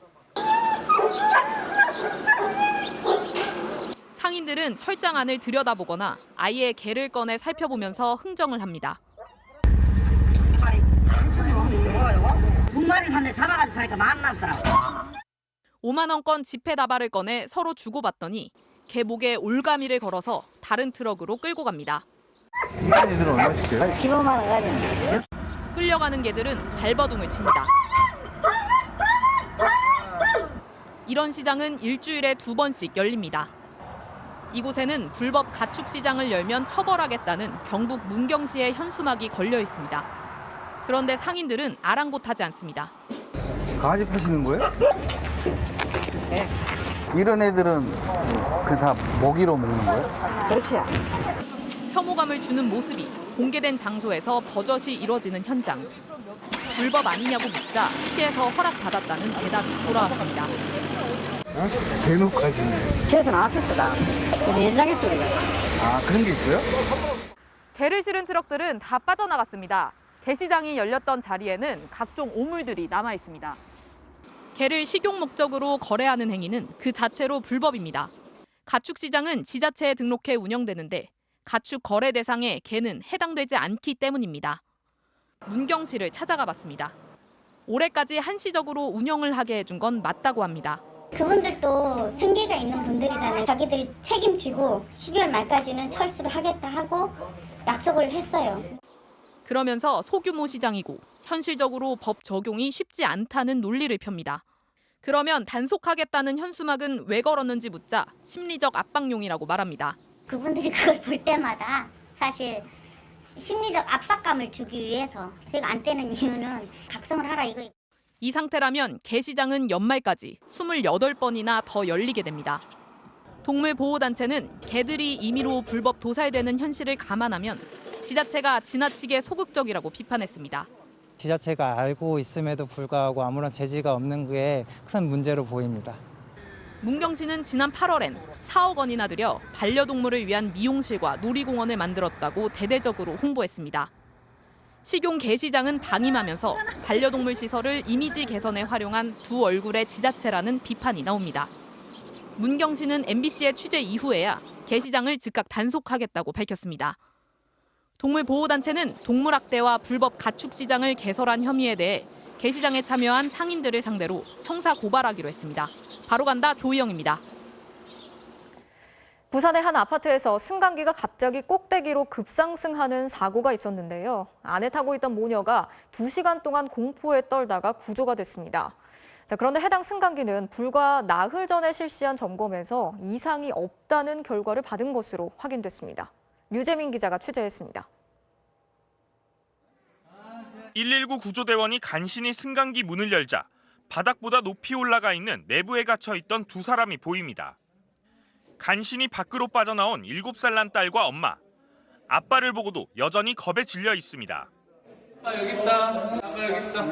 Speaker 9: 상인들은 철장 안을 들여다보거나 아예 개를 꺼내 살펴보면서 흥정을 합니다.
Speaker 10: 두 마리를 샀는데 잡아가지고 사니까 10,000원 남더라고.
Speaker 9: 5만 원권 지폐 다발을 꺼내 서로 주고받더니 개 목에 올가미를 걸어서 다른 트럭으로 끌고 갑니다.
Speaker 10: 이들은 얼마씩 돼요? 15만 원 가지고.
Speaker 9: 끌려가는 개들은 발버둥을 칩니다. 이런 시장은 일주일에 2번씩 열립니다. 이곳에는 불법 가축 시장을 열면 처벌하겠다는 경북 문경시의 현수막이 걸려 있습니다. 그런데 상인들은 아랑곳하지 않습니다.
Speaker 11: 강아지 파시는 거예요? 네. 이런 애들은 그냥 다 먹이로 먹는 거예요?
Speaker 10: 그렇죠.
Speaker 9: 혐오감을 주는 모습이 공개된 장소에서 버젓이 이뤄지는 현장. 불법 아니냐고 묻자 시에서 허락받았다는 대답이 돌아왔습니다.
Speaker 11: 대놓고까지.
Speaker 10: 시에서 나왔었다. 현장에서 그래요.
Speaker 11: 아, 그런 게 있어요?
Speaker 9: 개를 실은 트럭들은 다 빠져나갔습니다. 개시장이 열렸던 자리에는 각종 오물들이 남아 있습니다. 개를 식용 목적으로 거래하는 행위는 그 자체로 불법입니다. 가축시장은 지자체에 등록해 운영되는데 가축 거래 대상에 개는 해당되지 않기 때문입니다. 문경시를 찾아가 봤습니다. 올해까지 한시적으로 운영을 하게 해준 건 맞다고 합니다.
Speaker 12: 그분들도 생계가 있는 분들이잖아요. 자기들이 책임지고 12월 말까지는 철수를 하겠다 하고 약속을 했어요.
Speaker 9: 그러면서 소규모 시장이고 현실적으로 법 적용이 쉽지 않다는 논리를 펴니다. 그러면 단속하겠다는 현수막은 왜 걸었는지 묻자 심리적 압박용이라고 말합니다.
Speaker 12: 그분들이 그걸 볼 때마다 사실 심리적 압박감을 주기 위해서 저희가 안 떼는 이유는 각성을 하라 이거.
Speaker 9: 이 상태라면 개시장은 연말까지 28번이나 더 열리게 됩니다. 동물보호단체는 개들이 임의로 불법 도살되는 현실을 감안하면 지자체가 지나치게 소극적이라고 비판했습니다.
Speaker 13: 지자체가 알고 있음에도 불구하고 아무런 제지가 없는 게 큰 문제로 보입니다.
Speaker 9: 문경시는 지난 8월엔 4억 원이나 들여 반려동물을 위한 미용실과 놀이공원을 만들었다고 대대적으로 홍보했습니다. 식용 개시장은 방임하면서 반려동물 시설을 이미지 개선에 활용한 두 얼굴의 지자체라는 비판이 나옵니다. 문경시는 MBC의 취재 이후에야 개시장을 즉각 단속하겠다고 밝혔습니다. 동물보호단체는 동물학대와 불법 가축시장을 개설한 혐의에 대해 개시장에 참여한 상인들을 상대로 형사 고발하기로 했습니다. 바로 간다 조희영입니다.
Speaker 18: 부산의 한 아파트에서 승강기가 갑자기 꼭대기로 급상승하는 사고가 있었는데요. 안에 타고 있던 모녀가 2시간 동안 공포에 떨다가 구조가 됐습니다. 그런데 해당 승강기는 불과 나흘 전에 실시한 점검에서 이상이 없다는 결과를 받은 것으로 확인됐습니다. 류재민 기자가 취재했습니다.
Speaker 14: 119 구조대원이 간신히 승강기 문을 열자 바닥보다 높이 올라가 있는 내부에 갇혀 있던 두 사람이 보입니다. 간신히 밖으로 빠져나온 7살 난 딸과 엄마. 아빠를 보고도 여전히 겁에 질려 있습니다.
Speaker 15: 아빠 여기 있다. 아빠 여기 있어.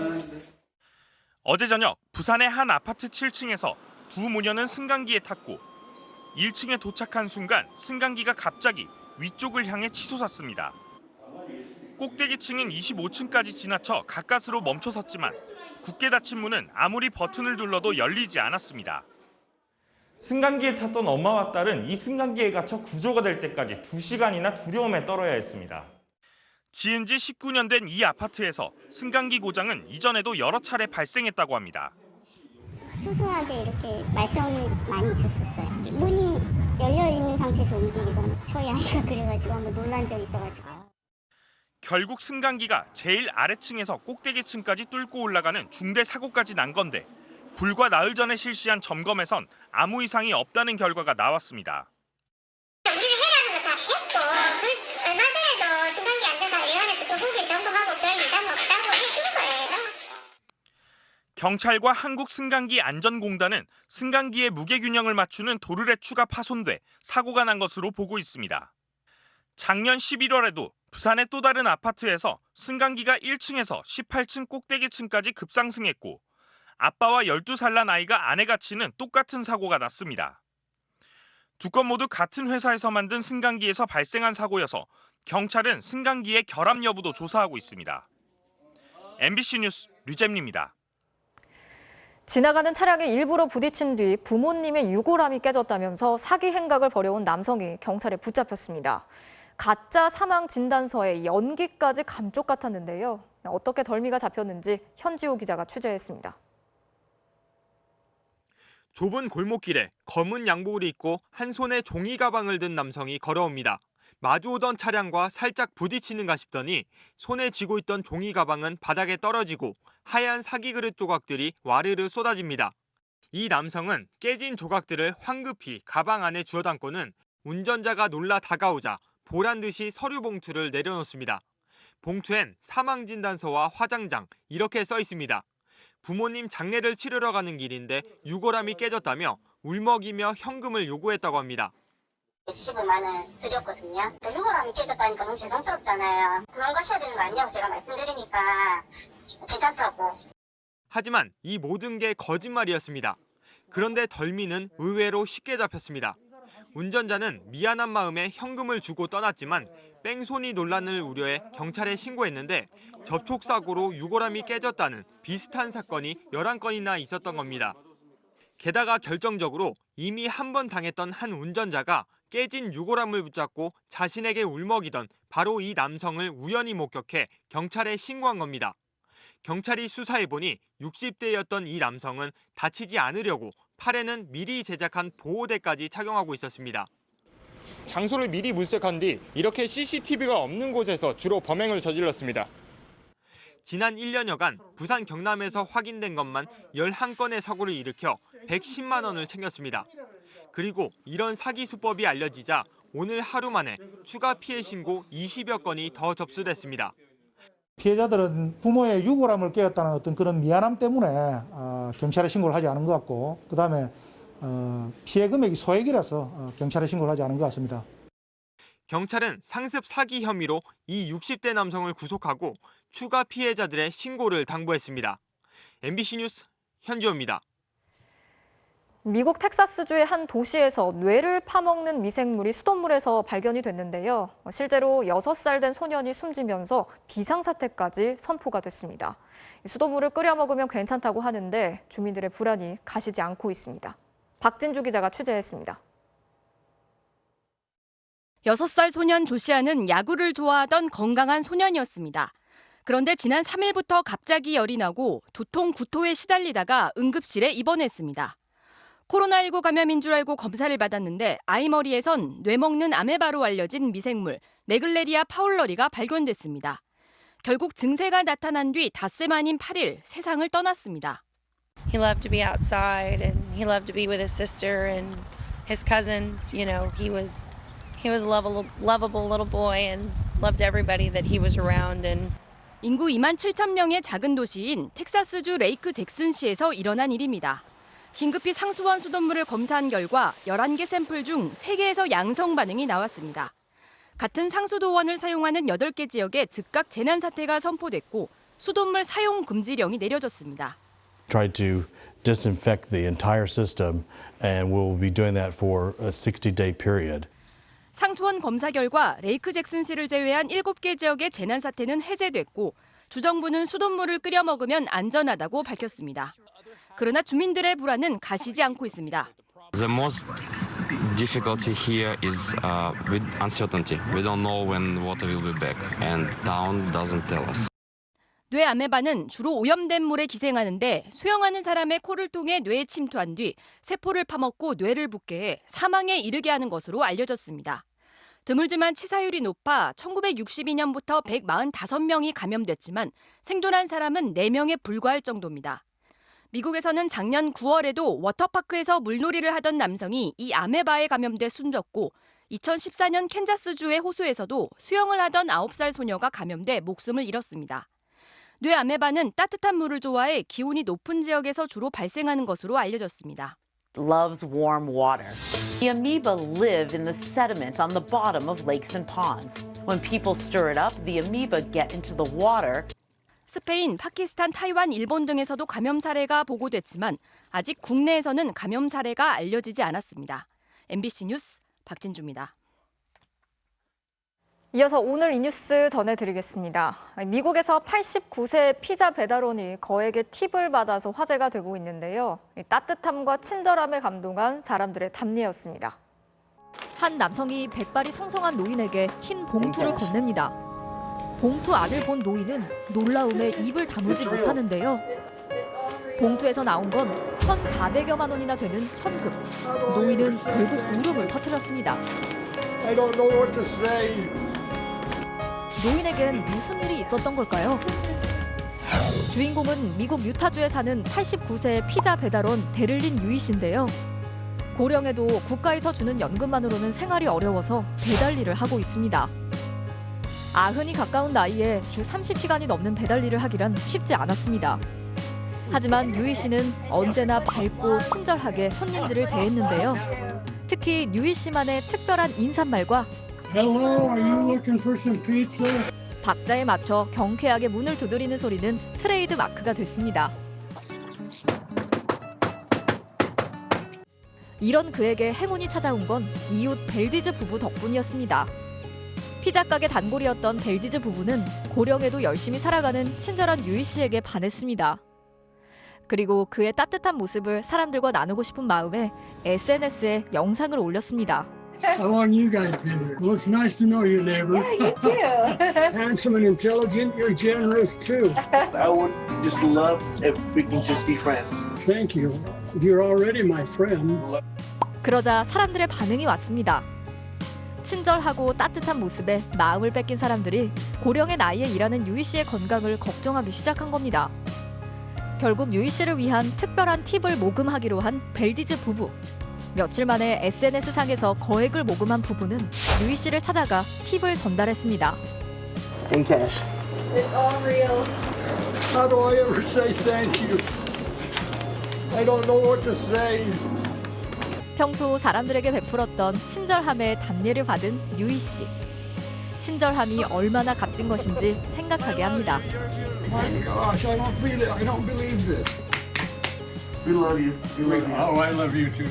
Speaker 14: 어제 저녁 부산의 한 아파트 7층에서 두 모녀는 승강기에 탔고 1층에 도착한 순간 승강기가 갑자기 위쪽을 향해 치솟았습니다. 꼭대기층인 25층까지 지나쳐 가까스로 멈춰섰지만 굳게 닫힌 문은 아무리 버튼을 눌러도 열리지 않았습니다. 승강기에 탔던 엄마와 딸은 이 승강기에 갇혀 구조가 될 때까지 2시간이나 두려움에 떨어야 했습니다. 지은 지 19년 된 이 아파트에서 승강기 고장은 이전에도 여러 차례 발생했다고 합니다.
Speaker 12: 소소하게 이렇게 말썽이 많이 있었어요. 문이 열려있는 상태에서 움직이거나 저희 아이가 그래가지고 한번 놀란 적이 있어가지고.
Speaker 14: 결국 승강기가 제일 아래층에서 꼭대기층까지 뚫고 올라가는 중대 사고까지 난 건데 불과 나흘 전에 실시한 점검에선 아무 이상이 없다는 결과가 나왔습니다.
Speaker 12: 우리가 해라는 거 다 했고 얼마 전에도 승강기 안전관리위원회에서 그 후기 점검하고 별 이상 없다고 해준 거예요.
Speaker 14: 경찰과 한국승강기안전공단은 승강기의 무게균형을 맞추는 도르래 추가 파손돼 사고가 난 것으로 보고 있습니다. 작년 11월에도 부산의 또 다른 아파트에서 승강기가 1층에서 18층 꼭대기층까지 급상승했고 아빠와 12살 난 아이가 안에 갇히는 똑같은 사고가 났습니다. 두 건 모두 같은 회사에서 만든 승강기에서 발생한 사고여서 경찰은 승강기의 결함 여부도 조사하고 있습니다. MBC 뉴스 류잼리입니다.
Speaker 18: 지나가는 차량에 일부러 부딪힌 뒤 부모님의 유골함이 깨졌다면서 사기 행각을 벌여온 남성이 경찰에 붙잡혔습니다. 가짜 사망 진단서에 연기까지 감쪽 같았는데요. 어떻게 덜미가 잡혔는지 현지호 기자가 취재했습니다.
Speaker 2: 좁은 골목길에 검은 양복을 입고 한 손에 종이 가방을 든 남성이 걸어옵니다. 마주오던 차량과 살짝 부딪히는가 싶더니 손에 쥐고 있던 종이 가방은 바닥에 떨어지고 하얀 사기 그릇 조각들이 와르르 쏟아집니다. 이 남성은 깨진 조각들을 황급히 가방 안에 주워 담고는 운전자가 놀라 다가오자 보란 듯이 서류 봉투를 내려놓습니다. 봉투엔 사망진단서와 화장장 이렇게 써 있습니다. 부모님 장례를 치르러 가는 길인데 유골함이 깨졌다며 울먹이며 현금을 요구했다고 합니다.
Speaker 12: 15만 원 드렸거든요. 유골함이 깨졌다니까 너무 죄송스럽잖아요. 도망가셔야 되는 거 아니냐고 제가 말씀드리니까 괜찮다고.
Speaker 2: 하지만 이 모든 게 거짓말이었습니다. 그런데 덜미는 의외로 쉽게 잡혔습니다. 운전자는 미안한 마음에 현금을 주고 떠났지만 뺑소니 논란을 우려해 경찰에 신고했는데 접촉사고로 유골함이 깨졌다는 비슷한 사건이 11건이나 있었던 겁니다. 게다가 결정적으로 이미 한 번 당했던 한 운전자가 깨진 유골함을 붙잡고 자신에게 울먹이던 바로 이 남성을 우연히 목격해 경찰에 신고한 겁니다. 경찰이 수사해보니 60대였던 이 남성은 다치지 않으려고 팔에는 미리 제작한 보호대까지 착용하고 있었습니다.
Speaker 14: 장소를 미리 물색한 뒤 이렇게 CCTV가 없는 곳에서 주로 범행을 저질렀습니다.
Speaker 2: 지난 1년여간 부산 경남에서 확인된 것만 11건의 사고를 일으켜 110만 원을 챙겼습니다. 그리고 이런 사기 수법이 알려지자 오늘 하루 만에 추가 피해 신고 20여 건이 더 접수됐습니다.
Speaker 16: 피해자들은 부모의 유골함을 깨었다는 어떤 그런 미안함 때문에 경찰에 신고를 하지 않은 것 같고 그다음에 피해 금액이 소액이라서 경찰에 신고를 하지 않은 것 같습니다.
Speaker 2: 경찰은 상습 사기 혐의로 이 60대 남성을 구속하고 추가 피해자들의 신고를 당부했습니다. MBC 뉴스 현지호입니다.
Speaker 18: 미국 텍사스주의 한 도시에서 뇌를 파먹는 미생물이 수돗물에서 발견이 됐는데요. 실제로 6살 된 소년이 숨지면서 비상사태까지 선포가 됐습니다. 수돗물을 끓여 먹으면 괜찮다고 하는데 주민들의 불안이 가시지 않고 있습니다. 박진주 기자가 취재했습니다.
Speaker 17: 6살 소년 조시아는 야구를 좋아하던 건강한 소년이었습니다. 그런데 지난 3일부터 갑자기 열이 나고 두통, 구토에 시달리다가 응급실에 입원했습니다. 코로나19 감염인 줄 알고 검사를 받았는데 아이 머리에선 뇌 먹는 아메바로 알려진 미생물 네글레리아 파울러리가 발견됐습니다. 결국 증세가 나타난 뒤 닷새 만인 8일 세상을 떠났습니다.
Speaker 19: He loved to be outside and he loved to be with his sister and his cousins. You know, he was a lovable little boy and loved everybody that he was around. And
Speaker 17: 인구 2만 7천 명의 작은 도시인 텍사스주 레이크 잭슨시에서 일어난 일입니다. 긴급히 상수원 수돗물을 검사한 결과 11개 샘플 중 3개에서 양성 반응이 나왔습니다. 같은 상수도원을 사용하는 8개 지역에 즉각 재난 사태가 선포됐고 수돗물 사용 금지령이 내려졌습니다.
Speaker 20: Tried to disinfect the entire system and we'll be doing that for a 60-day period.
Speaker 17: 상수원 검사 결과 레이크 잭슨시를 제외한 7개 지역의 재난 사태는 해제됐고 주정부는 수돗물을 끓여 먹으면 안전하다고 밝혔습니다. 그러나 주민들의 불안은 가시지 않고 있습니다.
Speaker 3: The most difficulty here is with uncertainty. We don't know when water will be back, and town doesn't tell us.
Speaker 17: 뇌 아메바는 주로 오염된 물에 기생하는데 수영하는 사람의 코를 통해 뇌에 침투한 뒤 세포를 파먹고 뇌를 붓게 해 사망에 이르게 하는 것으로 알려졌습니다. 드물지만 치사율이 높아 1962년부터 145명이 감염됐지만 생존한 사람은 4명에 불과할 정도입니다. 미국에서는 작년 9월에도 워터파크에서 물놀이를 하던 남성이 이 아메바에 감염돼 숨졌고 2014년 캔자스주의 호수에서도 수영을 하던 9살 소녀가 감염돼 목숨을 잃었습니다. 뇌 아메바는 따뜻한 물을 좋아해 기온이 높은 지역에서 주로 발생하는 것으로 알려졌습니다.
Speaker 21: Loves warm water. The amoeba live in the sediment on the bottom of lakes and ponds. When people stir it up, the amoeba get into the water.
Speaker 17: 스페인, 파키스탄, 타이완, 일본 등에서도 감염 사례가 보고됐지만 아직 국내에서는 감염 사례가 알려지지 않았습니다. MBC 뉴스 박진주입니다.
Speaker 18: 이어서 오늘 이 뉴스 전해드리겠습니다. 미국에서 89세 피자 배달원이 거액의 팁을 받아서 화제가 되고 있는데요. 따뜻함과 친절함에 감동한 사람들의 답례였습니다. 한 남성이 백발이 성성한 노인에게 흰 봉투를 건넵니다. 봉투 안을 본 노인은 놀라움에 입을 다물지 못하는데요. 봉투에서 나온 건 1,400여만 원이나 되는 현금. 노인은 결국 울음을 터뜨렸습니다.
Speaker 22: I don't know what to say.
Speaker 18: 노인에겐 무슨 일이 있었던 걸까요? 주인공은 미국 유타주에 사는 89세 피자 배달원 데를린 유이 씨인데요. 고령에도 국가에서 주는 연금만으로는 생활이 어려워서 배달 일을 하고 있습니다. 90이 가까운 나이에 주 30시간이 넘는 배달 일을 하기란 쉽지 않았습니다. 하지만 유이 씨는 언제나 밝고 친절하게 손님들을 대했는데요. 특히 유이 씨만의 특별한 인사말과
Speaker 22: Hello, are you looking for some pizza?
Speaker 18: 박자에 맞춰 경쾌하게 문을 두드리는 소리는 트레이드 마크가 됐습니다. 이런 그에게 행운이 찾아온 건 이웃 벨디즈 부부 덕분이었습니다. 피자 가게 단골이었던 벨디즈 부부는 고령에도 열심히 살아가는 친절한 유이 씨에게 반했습니다. 그리고 그의 따뜻한 모습을 사람들과 나누고 싶은 마음에 SNS에 영상을 올렸습니다.
Speaker 22: How long you guys been here? Well, it's nice to know you, neighbor.
Speaker 23: Yeah, you too.
Speaker 22: Handsome and intelligent, you're generous too.
Speaker 23: I would just love if we can just be friends.
Speaker 22: Thank you. You're already my friend.
Speaker 18: 그러자 사람들의 반응이 왔습니다. 친절하고 따뜻한 모습에 마음을 뺏긴 사람들이 고령의 나이에 일하는 유이 씨의 건강을 걱정하기 시작한 겁니다. 결국 유이 씨를 위한 특별한 팁을 모금하기로 한 벨디즈 부부. 며칠 만에 SNS상에서 거액을 모금한 부부는 유이 씨를 찾아가 팁을 전달했습니다.
Speaker 23: In cash.
Speaker 22: It's all real. How do I ever say thank you? I don't know what to say.
Speaker 18: 평소 사람들에게 베풀었던 친절함의 답례를 받은 유이 씨. 친절함이 얼마나 값진 것인지 생각하게 합니다.
Speaker 22: My gosh, I don't believe this.
Speaker 23: We love you. We love you.
Speaker 22: Oh, I love you too.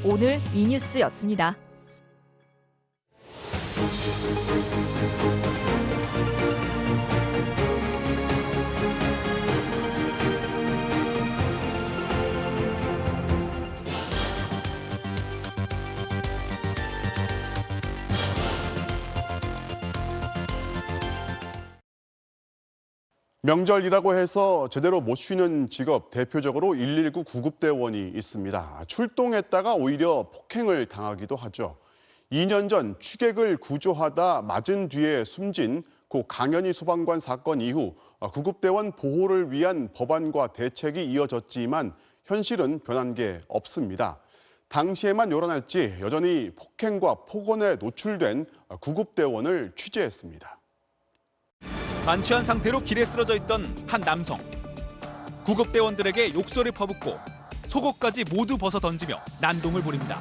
Speaker 18: 오늘 이 뉴스였습니다.
Speaker 1: 명절이라고 해서 제대로 못 쉬는 직업, 대표적으로 119 구급대원이 있습니다. 출동했다가 오히려 폭행을 당하기도 하죠. 2년 전 취객을 구조하다 맞은 뒤에 숨진 고 강현희 소방관 사건 이후 구급대원 보호를 위한 법안과 대책이 이어졌지만 현실은 변한 게 없습니다. 당시에만 요란했지 여전히 폭행과 폭언에 노출된 구급대원을 취재했습니다.
Speaker 24: 반취한 상태로 길에 쓰러져 있던 한 남성. 구급대원들에게 욕설을 퍼붓고 속옷까지 모두 벗어 던지며 난동을 부립니다.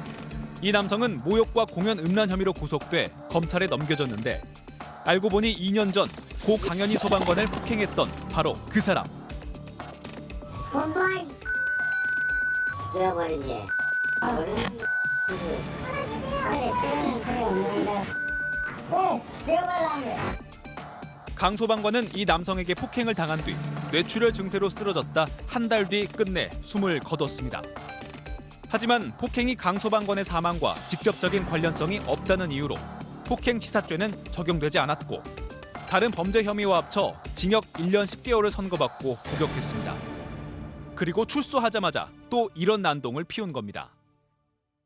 Speaker 24: 이 남성은 모욕과 공연 음란 혐의로 구속돼 검찰에 넘겨졌는데 알고 보니 2년 전 고 강현희 소방관을 폭행했던 바로 그 사람. 강 소방관은 이 남성에게 폭행을 당한 뒤 뇌출혈 증세로 쓰러졌다 한 달 뒤 끝내 숨을 거뒀습니다. 하지만 폭행이 강 소방관의 사망과 직접적인 관련성이 없다는 이유로 폭행치사죄는 적용되지 않았고 다른 범죄 혐의와 합쳐 징역 1년 10개월을 선고받고 구격했습니다. 그리고 출소하자마자 또 이런 난동을 피운 겁니다.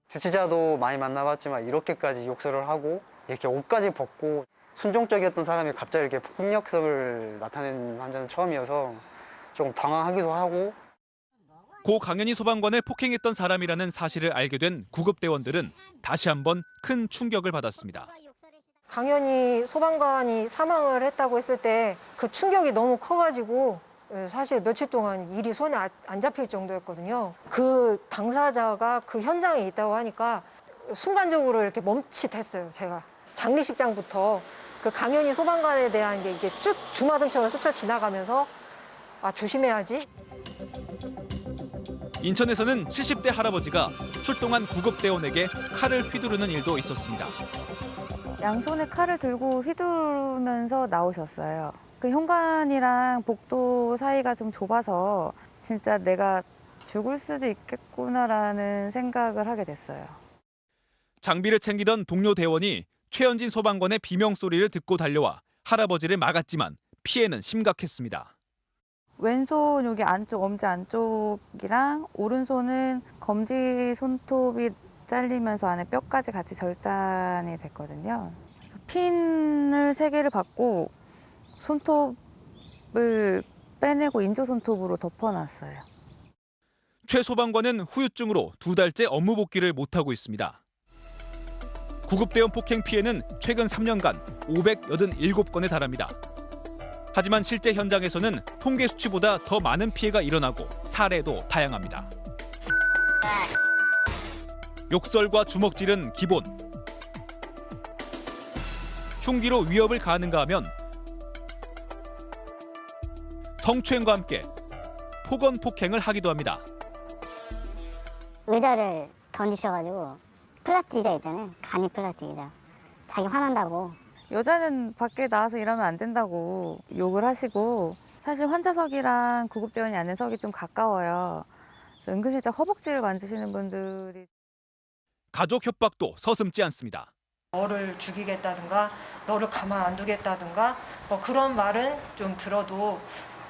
Speaker 4: 주치자도 많이 만나봤지만 이렇게까지 욕설을 하고 이렇게 옷까지 벗고 순종적이었던 사람이 갑자기 이렇게 폭력성을 나타낸 환자는 처음이어서 조금 당황하기도 하고.
Speaker 24: 고 강현희 소방관을 폭행했던 사람이라는 사실을 알게 된 구급대원들은 다시 한번 큰 충격을 받았습니다.
Speaker 6: 강현희 소방관이 사망을 했다고 했을 때 그 충격이 너무 커가지고 사실 며칠 동안 일이 손에 안 잡힐 정도였거든요. 그 당사자가 그 현장에 있다고 하니까 순간적으로 이렇게 멈칫했어요. 제가 장례식장부터 그 강현희 소방관에 대한 게 이게 쭉 주마등처럼 스쳐 지나가면서 아 조심해야지.
Speaker 24: 인천에서는 70대 할아버지가 출동한 구급대원에게 칼을 휘두르는 일도 있었습니다.
Speaker 7: 양손에 칼을 들고 휘두르면서 나오셨어요. 그 현관이랑 복도 사이가 좀 좁아서 진짜 내가 죽을 수도 있겠구나라는 생각을 하게 됐어요.
Speaker 24: 장비를 챙기던 동료 대원이 최현진 소방관의 비명소리를 듣고 달려와 할아버지를 막았지만 피해는 심각했습니다.
Speaker 7: 왼손 여기 안쪽, 엄지 안쪽이랑 오른손은 검지 손톱이 잘리면서 안에 뼈까지 같이 절단이 됐거든요. 핀을 3개를 받고 손톱을 빼내고 인조 손톱으로 덮어놨어요.
Speaker 24: 최 소방관은 후유증으로 2달째 업무 복귀를 못하고 있습니다. 구급대원 폭행 피해는 최근 3년간 587건에 달합니다. 하지만 실제 현장에서는 통계 수치보다 더 많은 피해가 일어나고 사례도 다양합니다. 욕설과 주먹질은 기본. 흉기로 위협을 가하는가 하면 성추행과 함께 폭언 폭행을 하기도 합니다.
Speaker 12: 의자를 던지셔가지고 플라스틱 의자 있잖아요. 간이 플라스틱 의자. 자기 화난다고.
Speaker 7: 여자는 밖에 나와서 일하면 안 된다고 욕을 하시고 사실 환자석이랑 구급대원이 앉는 석이 좀 가까워요. 은근슬쩍 허벅지를 만지시는 분들이.
Speaker 24: 가족 협박도 서슴지 않습니다.
Speaker 6: 너를 죽이겠다든가 너를 가만 안 두겠다든가 뭐 그런 말은 좀 들어도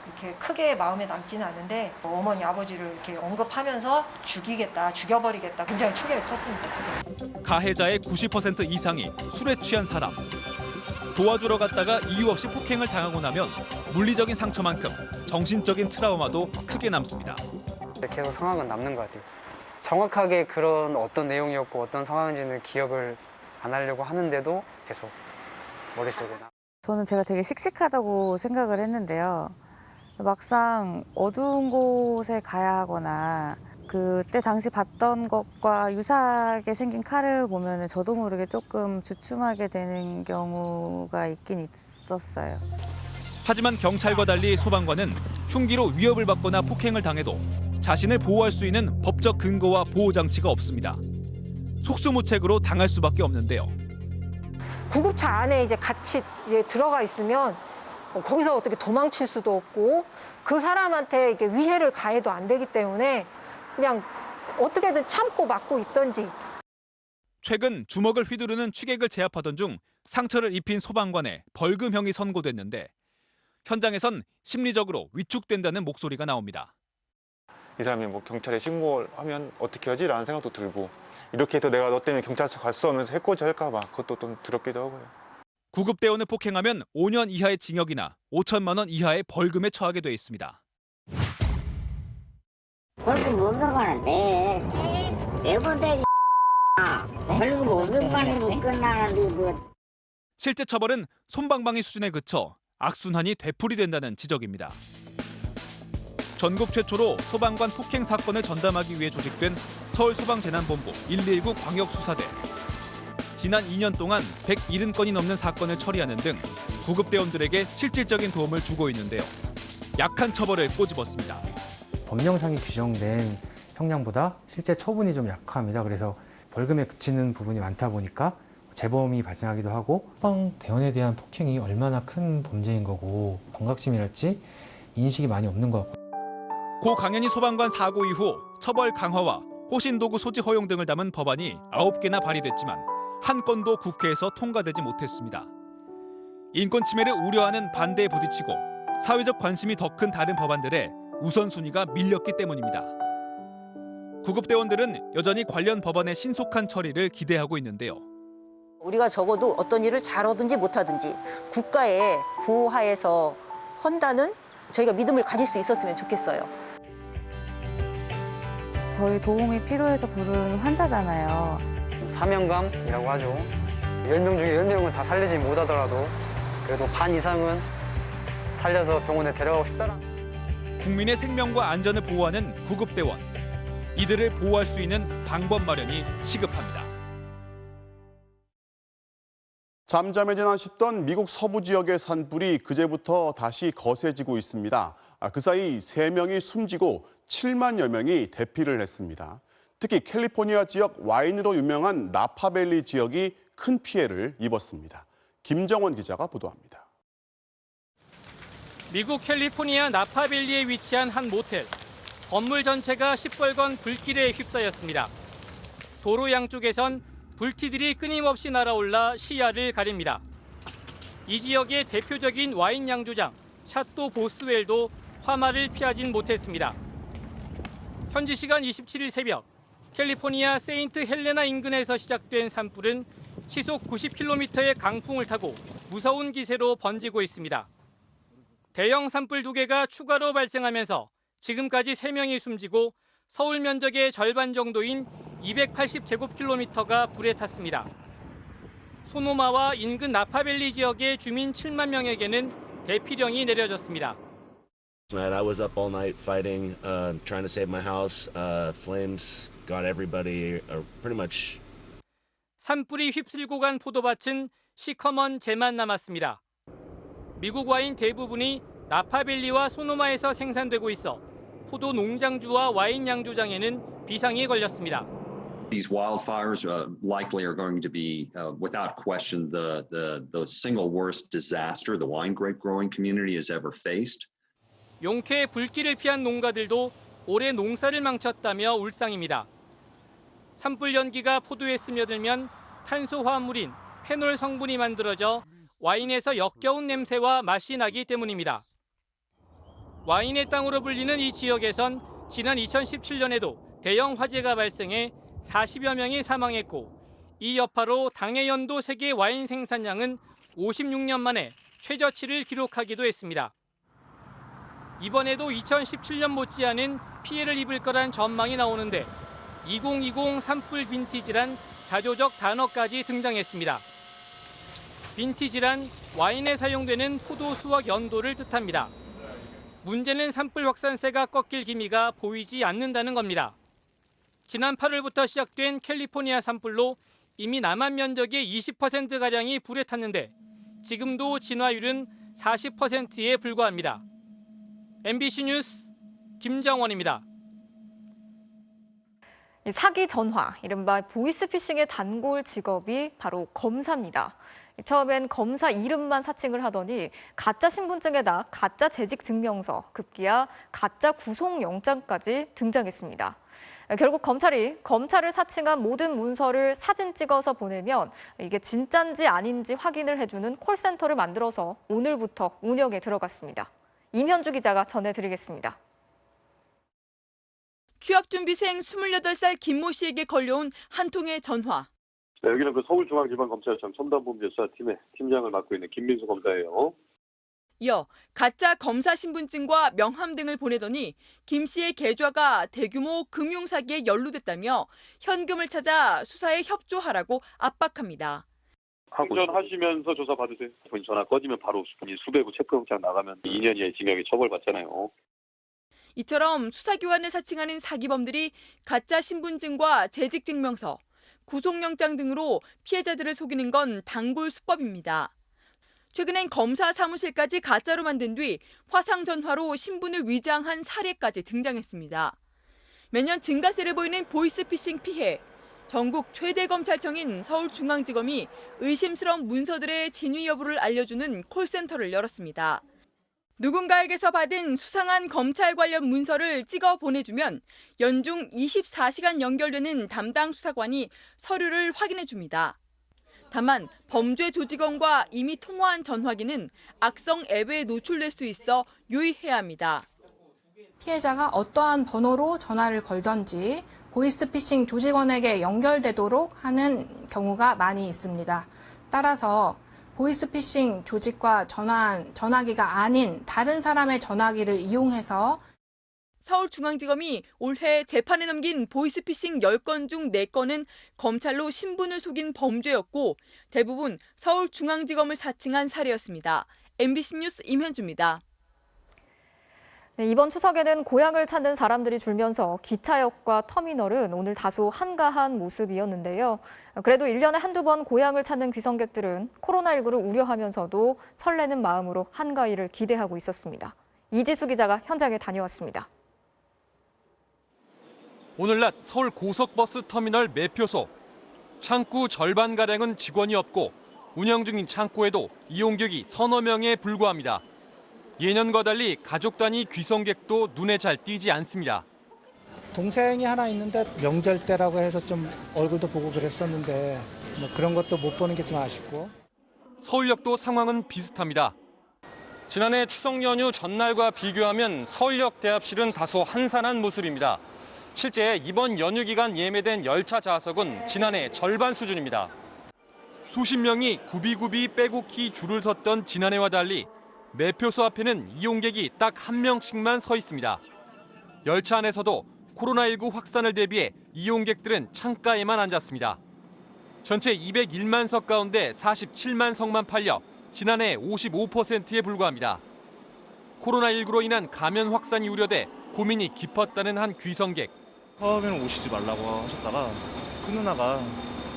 Speaker 6: 이렇게 크게 마음에 남지는 않는데 어머니 아버지를 이렇게 언급하면서 죽이겠다, 죽여버리겠다 굉장히 충격이 컸습니다.
Speaker 24: 가해자의 90% 이상이 술에 취한 사람. 도와주러 갔다가 이유 없이 폭행을 당하고 나면 물리적인 상처만큼 정신적인 트라우마도 크게 남습니다.
Speaker 4: 계속 상황은 남는 것 같아요. 정확하게 그런 어떤 내용이었고 어떤 상황인지는 기억을 안 하려고 하는데도 계속 머릿속에 나.
Speaker 7: 저는 제가 되게 씩씩하다고 생각을 했는데요. 막상 어두운 곳에 가야 하거나 그때 당시 봤던 것과 유사하게 생긴 칼을 보면 저도 모르게 조금 주춤하게 되는 경우가 있긴 있었어요.
Speaker 24: 하지만 경찰과 달리 소방관은 흉기로 위협을 받거나 폭행을 당해도 자신을 보호할 수 있는 법적 근거와 보호장치가 없습니다. 속수무책으로 당할 수밖에 없는데요.
Speaker 6: 구급차 안에 이제 같이 들어가 있으면 거기서 어떻게 도망칠 수도 없고 그 사람한테 이렇게 위해를 가해도 안 되기 때문에 그냥 어떻게든 참고 막고 있던지.
Speaker 24: 최근 주먹을 휘두르는 취객을 제압하던 중 상처를 입힌 소방관에 벌금형이 선고됐는데 현장에선 심리적으로 위축된다는 목소리가 나옵니다.
Speaker 8: 이 사람이 뭐 경찰에 신고를 하면 어떻게 하지? 라는 생각도 들고 이렇게 해서 내가 너 때문에 경찰서 갔어 하면서 해코지 할까 봐 그것도 좀 두렵기도 하고요.
Speaker 24: 구급대원을 폭행하면 5년 이하의 징역이나 5천만 원 이하의 벌금에 처하게 돼 있습니다.
Speaker 12: 벌금 500만 원 내. 매번 내. 벌금 500만 원이면 끝나는데 뭐.
Speaker 24: 실제 처벌은 솜방망이 수준에 그쳐 악순환이 되풀이된다는 지적입니다. 전국 최초로 소방관 폭행 사건을 전담하기 위해 조직된 서울소방재난본부 119 광역수사대. 지난 2년 동안 170건이 넘는 사건을 처리하는 등 구급대원들에게 실질적인 도움을 주고 있는데요. 약한 처벌을 꼬집었습니다.
Speaker 25: 법령상에 규정된 형량보다 실제 처분이 좀 약합니다. 그래서 벌금에 그치는 부분이 많다 보니까 재범이 발생하기도 하고 소방대원에 대한 폭행이 얼마나 큰 범죄인 거고 경각심이랄지 인식이 많이 없는 것 같고.
Speaker 24: 고 강현희 소방관 사고 이후 처벌 강화와 호신도구 소지 허용 등을 담은 법안이 9개나 발의됐지만 한 건도 국회에서 통과되지 못했습니다. 인권 침해를 우려하는 반대에 부딪히고 사회적 관심이 더 큰 다른 법안들에 우선순위가 밀렸기 때문입니다. 구급대원들은 여전히 관련 법안의 신속한 처리를 기대하고 있는데요.
Speaker 5: 우리가 적어도 어떤 일을 잘하든지 못하든지 국가의 보호하에서 한다는 저희가 믿음을 가질 수 있었으면 좋겠어요.
Speaker 7: 저희 도움이 필요해서 부른 환자잖아요.
Speaker 4: 사명감이라고 하죠. 10명 중에 10명은 다 살리지 못하더라도 그래도 반 이상은 살려서 병원에 데려가고 싶다는.
Speaker 24: 국민의 생명과 안전을 보호하는 구급대원. 이들을 보호할 수 있는 방법 마련이 시급합니다.
Speaker 1: 잠잠해진 한 씻던 미국 서부 지역의 산불이 그제부터 다시 거세지고 있습니다. 그 사이 3명이 숨지고 7만여 명이 대피를 했습니다. 특히 캘리포니아 지역 와인으로 유명한 나파밸리 지역이 큰 피해를 입었습니다. 김정원 기자가 보도합니다.
Speaker 9: 미국 캘리포니아 나파밸리에 위치한 한 모텔. 건물 전체가 시뻘건 불길에 휩싸였습니다. 도로 양쪽에선 불티들이 끊임없이 날아올라 시야를 가립니다. 이 지역의 대표적인 와인 양조장 샤또 보스웰도 화마를 피하진 못했습니다. 현지 시간 27일 새벽 캘리포니아 세인트 헬레나 인근에서 시작된 산불은 시속 90km의 강풍을 타고 무서운 기세로 번지고 있습니다. 대형 산불 2개가 추가로 발생하면서 지금까지 3명이 숨지고 서울 면적의 절반 정도인 280제곱킬로미터가 불에 탔습니다. 소노마와 인근 나파밸리 지역의 주민 7만 명에게는 대피령이 내려졌습니다.
Speaker 10: I was up all night fighting, trying to save my house. Flames got everybody pretty much.
Speaker 9: 산불이 휩쓸고 간 포도밭은 시커먼 재만 남았습니다. 미국 와인 대부분이 나파밸리와 소노마에서 생산되고 있어 포도 농장주와 와인 양조장에는 비상이 걸렸습니다.
Speaker 11: These wildfires likely are going to be, without question, the single worst disaster the wine grape growing community has ever faced.
Speaker 9: 용케 불길을 피한 농가들도 올해 농사를 망쳤다며 울상입니다. 산불 연기가 포도에 스며들면 탄소 화합물인 페놀 성분이 만들어져 와인에서 역겨운 냄새와 맛이 나기 때문입니다. 와인의 땅으로 불리는 이 지역에선 지난 2017년에도 대형 화재가 발생해 40여 명이 사망했고 이 여파로 당해 연도 세계 와인 생산량은 56년 만에 최저치를 기록하기도 했습니다. 이번에도 2017년 못지않은 피해를 입을 거란 전망이 나오는데 2020 산불 빈티지란 자조적 단어까지 등장했습니다. 빈티지란 와인에 사용되는 포도 수확 연도를 뜻합니다. 문제는 산불 확산세가 꺾일 기미가 보이지 않는다는 겁니다. 지난 8월부터 시작된 캘리포니아 산불로 이미 남한 면적의 20%가량이 불에 탔는데 지금도 진화율은 40%에 불과합니다. MBC 뉴스 김정원입니다.
Speaker 18: 사기 전화, 이른바 보이스피싱의 단골 직업이 바로 검사입니다. 처음엔 검사 이름만 사칭을 하더니 가짜 신분증에다 가짜 재직증명서, 급기야 가짜 구속영장까지 등장했습니다. 결국 검찰이 검찰을 사칭한 모든 문서를 사진 찍어서 보내면 이게 진짠지 아닌지 확인을 해주는 콜센터를 만들어서 오늘부터 운영에 들어갔습니다. 임현주 기자가 전해드리겠습니다.
Speaker 13: 취업준비생 28살 김모 씨에게 걸려온 한 통의 전화.
Speaker 26: 네, 여기는 그 서울중앙지방검찰청 첨단범죄수사팀의 팀장을 맡고 있는 김민수 검사예요.
Speaker 13: 이어 가짜 검사 신분증과 명함 등을 보내더니 김 씨의 계좌가 대규모 금융사기에 연루됐다며 현금을 찾아 수사에 협조하라고 압박합니다.
Speaker 26: 운전하시면서 조사 받으세요. 본인 전화 꺼지면 바로 수배부 체포영장 나가면 2년 이하의 징역에 처벌받잖아요.
Speaker 13: 이처럼 수사기관을 사칭하는 사기범들이 가짜 신분증과 재직증명서, 구속영장 등으로 피해자들을 속이는 건 단골 수법입니다. 최근엔 검사 사무실까지 가짜로 만든 뒤 화상전화로 신분을 위장한 사례까지 등장했습니다. 매년 증가세를 보이는 보이스피싱 피해. 전국 최대 검찰청인 서울중앙지검이 의심스러운 문서들의 진위 여부를 알려주는 콜센터를 열었습니다. 누군가에게서 받은 수상한 검찰 관련 문서를 찍어 보내주면 연중 24시간 연결되는 담당 수사관이 서류를 확인해 줍니다. 다만 범죄 조직원과 이미 통화한 전화기는 악성 앱에 노출될 수 있어 유의해야 합니다.
Speaker 2: 피해자가 어떠한 번호로 전화를 걸던지 보이스피싱 조직원에게 연결되도록 하는 경우가 많이 있습니다. 따라서 보이스피싱 조직과 전화기가 아닌 다른 사람의 전화기를 이용해서
Speaker 13: 서울중앙지검이 올해 재판에 넘긴 보이스피싱 10건 중 4건은 검찰로 신분을 속인 범죄였고 대부분 서울중앙지검을 사칭한 사례였습니다. MBC 뉴스 임현주입니다.
Speaker 18: 네, 이번 추석에는 고향을 찾는 사람들이 줄면서 기차역과 터미널은 오늘 다소 한가한 모습이었는데요. 그래도 1년에 한두 번 고향을 찾는 귀성객들은 코로나19를 우려하면서도 설레는 마음으로 한가위를 기대하고 있었습니다. 이지수 기자가 현장에 다녀왔습니다.
Speaker 14: 오늘 낮 서울 고속버스 터미널 매표소. 창구 절반가량은 직원이 없고 운영 중인 창구에도 이용객이 서너 명에 불과합니다. 예년과 달리 가족 단위 귀성객도 눈에 잘 띄지 않습니다.
Speaker 15: 동생이 하나 있는데 명절 때라고 해서 좀 얼굴도 보고 그랬었는데 뭐 그런 것도 못 보는 게 좀 아쉽고.
Speaker 14: 서울역도 상황은 비슷합니다. 지난해 추석 연휴 전날과 비교하면 서울역 대합실은 다소 한산한 모습입니다. 실제 이번 연휴 기간 예매된 열차 좌석은 지난해 절반 수준입니다. 수십 명이 굽이굽이 빼곡히 줄을 섰던 지난해와 달리 매표소 앞에는 이용객이 딱 한 명씩만 서 있습니다. 열차 안에서도 코로나19 확산을 대비해 이용객들은 창가에만 앉았습니다. 전체 201만 석 가운데 47만 석만 팔려 지난해 55%에 불과합니다. 코로나19로 인한 감염 확산이 우려돼 고민이 깊었다는 한 귀성객.
Speaker 16: 처음에는 오시지 말라고 하셨다가 큰 누나가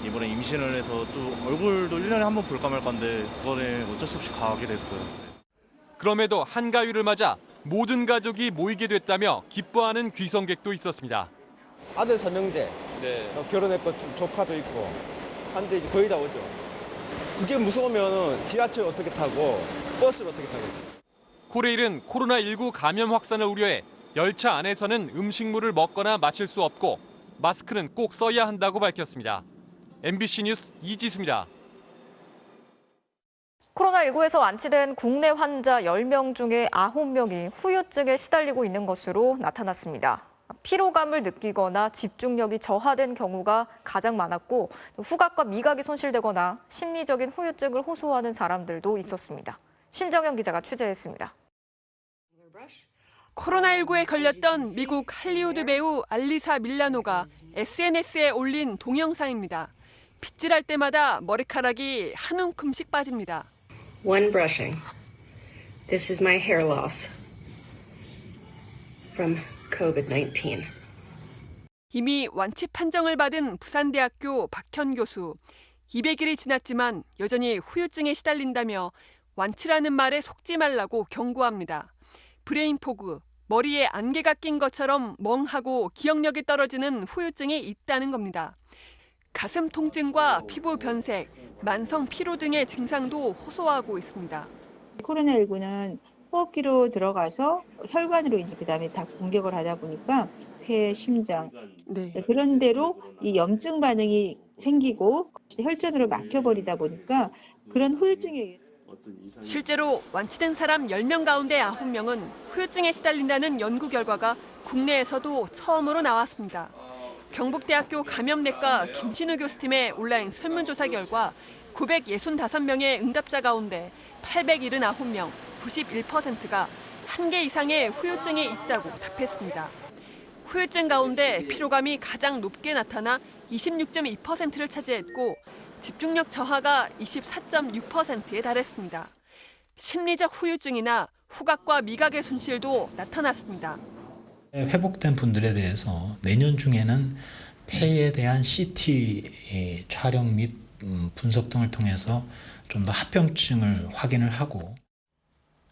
Speaker 16: 이번에 임신을 해서 또 얼굴도 1년에 한 번 볼까 말 건데 이번에 어쩔 수 없이 가게 됐어요.
Speaker 14: 그럼에도 한가위를 맞아 모든 가족이 모이게 됐다며 기뻐하는 귀성객도 있었습니다.
Speaker 19: 아들 삼형제, 결혼했고 조카도 있고 한데 이제 거의 다 오죠. 그게 무서우면 지하철 어떻게 타고 버스를 어떻게 타겠어요.
Speaker 14: 코레일은 코로나19 감염 확산을 우려해 열차 안에서는 음식물을 먹거나 마실 수 없고 마스크는 꼭 써야 한다고 밝혔습니다. MBC 뉴스 이지수입니다.
Speaker 18: 코로나19에서 완치된 국내 환자 10명 중에 9명이 후유증에 시달리고 있는 것으로 나타났습니다. 피로감을 느끼거나 집중력이 저하된 경우가 가장 많았고 후각과 미각이 손실되거나 심리적인 후유증을 호소하는 사람들도 있었습니다. 신정현 기자가 취재했습니다.
Speaker 20: 코로나19에 걸렸던 미국 할리우드 배우 알리사 밀라노가 SNS에 올린 동영상입니다. 빗질할 때마다 머리카락이 한 움큼씩 빠집니다.
Speaker 27: One brushing. This is my hair loss from COVID-19.
Speaker 20: 이미 완치 판정을 받은 부산대학교 박현 교수. 200일이 지났지만 여전히 후유증에 시달린다며 완치라는 말에 속지 말라고 경고합니다. 브레인 포그, 머리에 안개가 낀 것처럼 멍하고 기억력이 떨어지는 후유증이 있다는 겁니다. 가슴 통증과 피부 변색, 만성 피로 등의 증상도 호소하고 있습니다.
Speaker 28: 코로나19는 호흡기로 들어가서 혈관으로 이제 그다음에 다 공격을 하다 보니까 폐, 심장 그런 대로 이 염증 반응이 생기고 혈전으로 막혀버리다 보니까 그런 후유증이
Speaker 20: 실제로 완치된 사람 10명 가운데 9명은 후유증에 시달린다는 연구 결과가 국내에서도 처음으로 나왔습니다. 경북대학교 감염내과 김신우 교수팀의 온라인 설문조사 결과 965명의 응답자 가운데 879명, 91%가 한 개 이상의 후유증이 있다고 답했습니다. 후유증 가운데 피로감이 가장 높게 나타나 26.2%를 차지했고 집중력 저하가 24.6%에 달했습니다. 심리적 후유증이나 후각과 미각의 손실도 나타났습니다.
Speaker 29: 회복된 분들에 대해서 내년 중에는 폐에 대한 CT 촬영 및 분석 등을 통해서 좀 더 합병증을 확인을 하고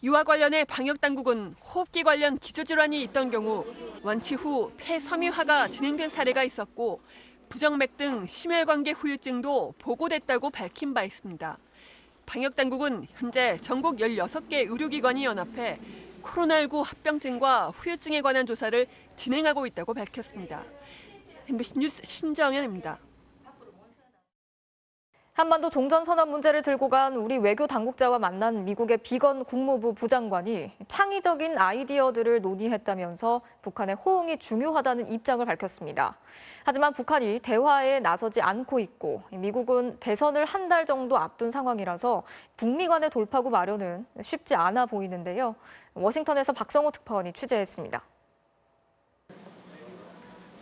Speaker 20: 이와 관련해 방역당국은 호흡기 관련 기저질환이 있던 경우 완치 후 폐 섬유화가 진행된 사례가 있었고 부정맥 등 심혈관계 후유증도 보고됐다고 밝힌 바 있습니다. 방역당국은 현재 전국 16개 의료기관이 연합해 코로나19 합병증과 후유증에 관한 조사를 진행하고 있다고 밝혔습니다. MBC 뉴스 신정현입니다.
Speaker 18: 한반도 종전선언 문제를 들고 간 우리 외교 당국자와 만난 미국의 비건 국무부 부장관이 창의적인 아이디어들을 논의했다면서 북한의 호응이 중요하다는 입장을 밝혔습니다. 하지만 북한이 대화에 나서지 않고 있고 미국은 대선을 한 달 정도 앞둔 상황이라서 북미 간의 돌파구 마련은 쉽지 않아 보이는데요. 워싱턴에서 박성호 특파원이 취재했습니다.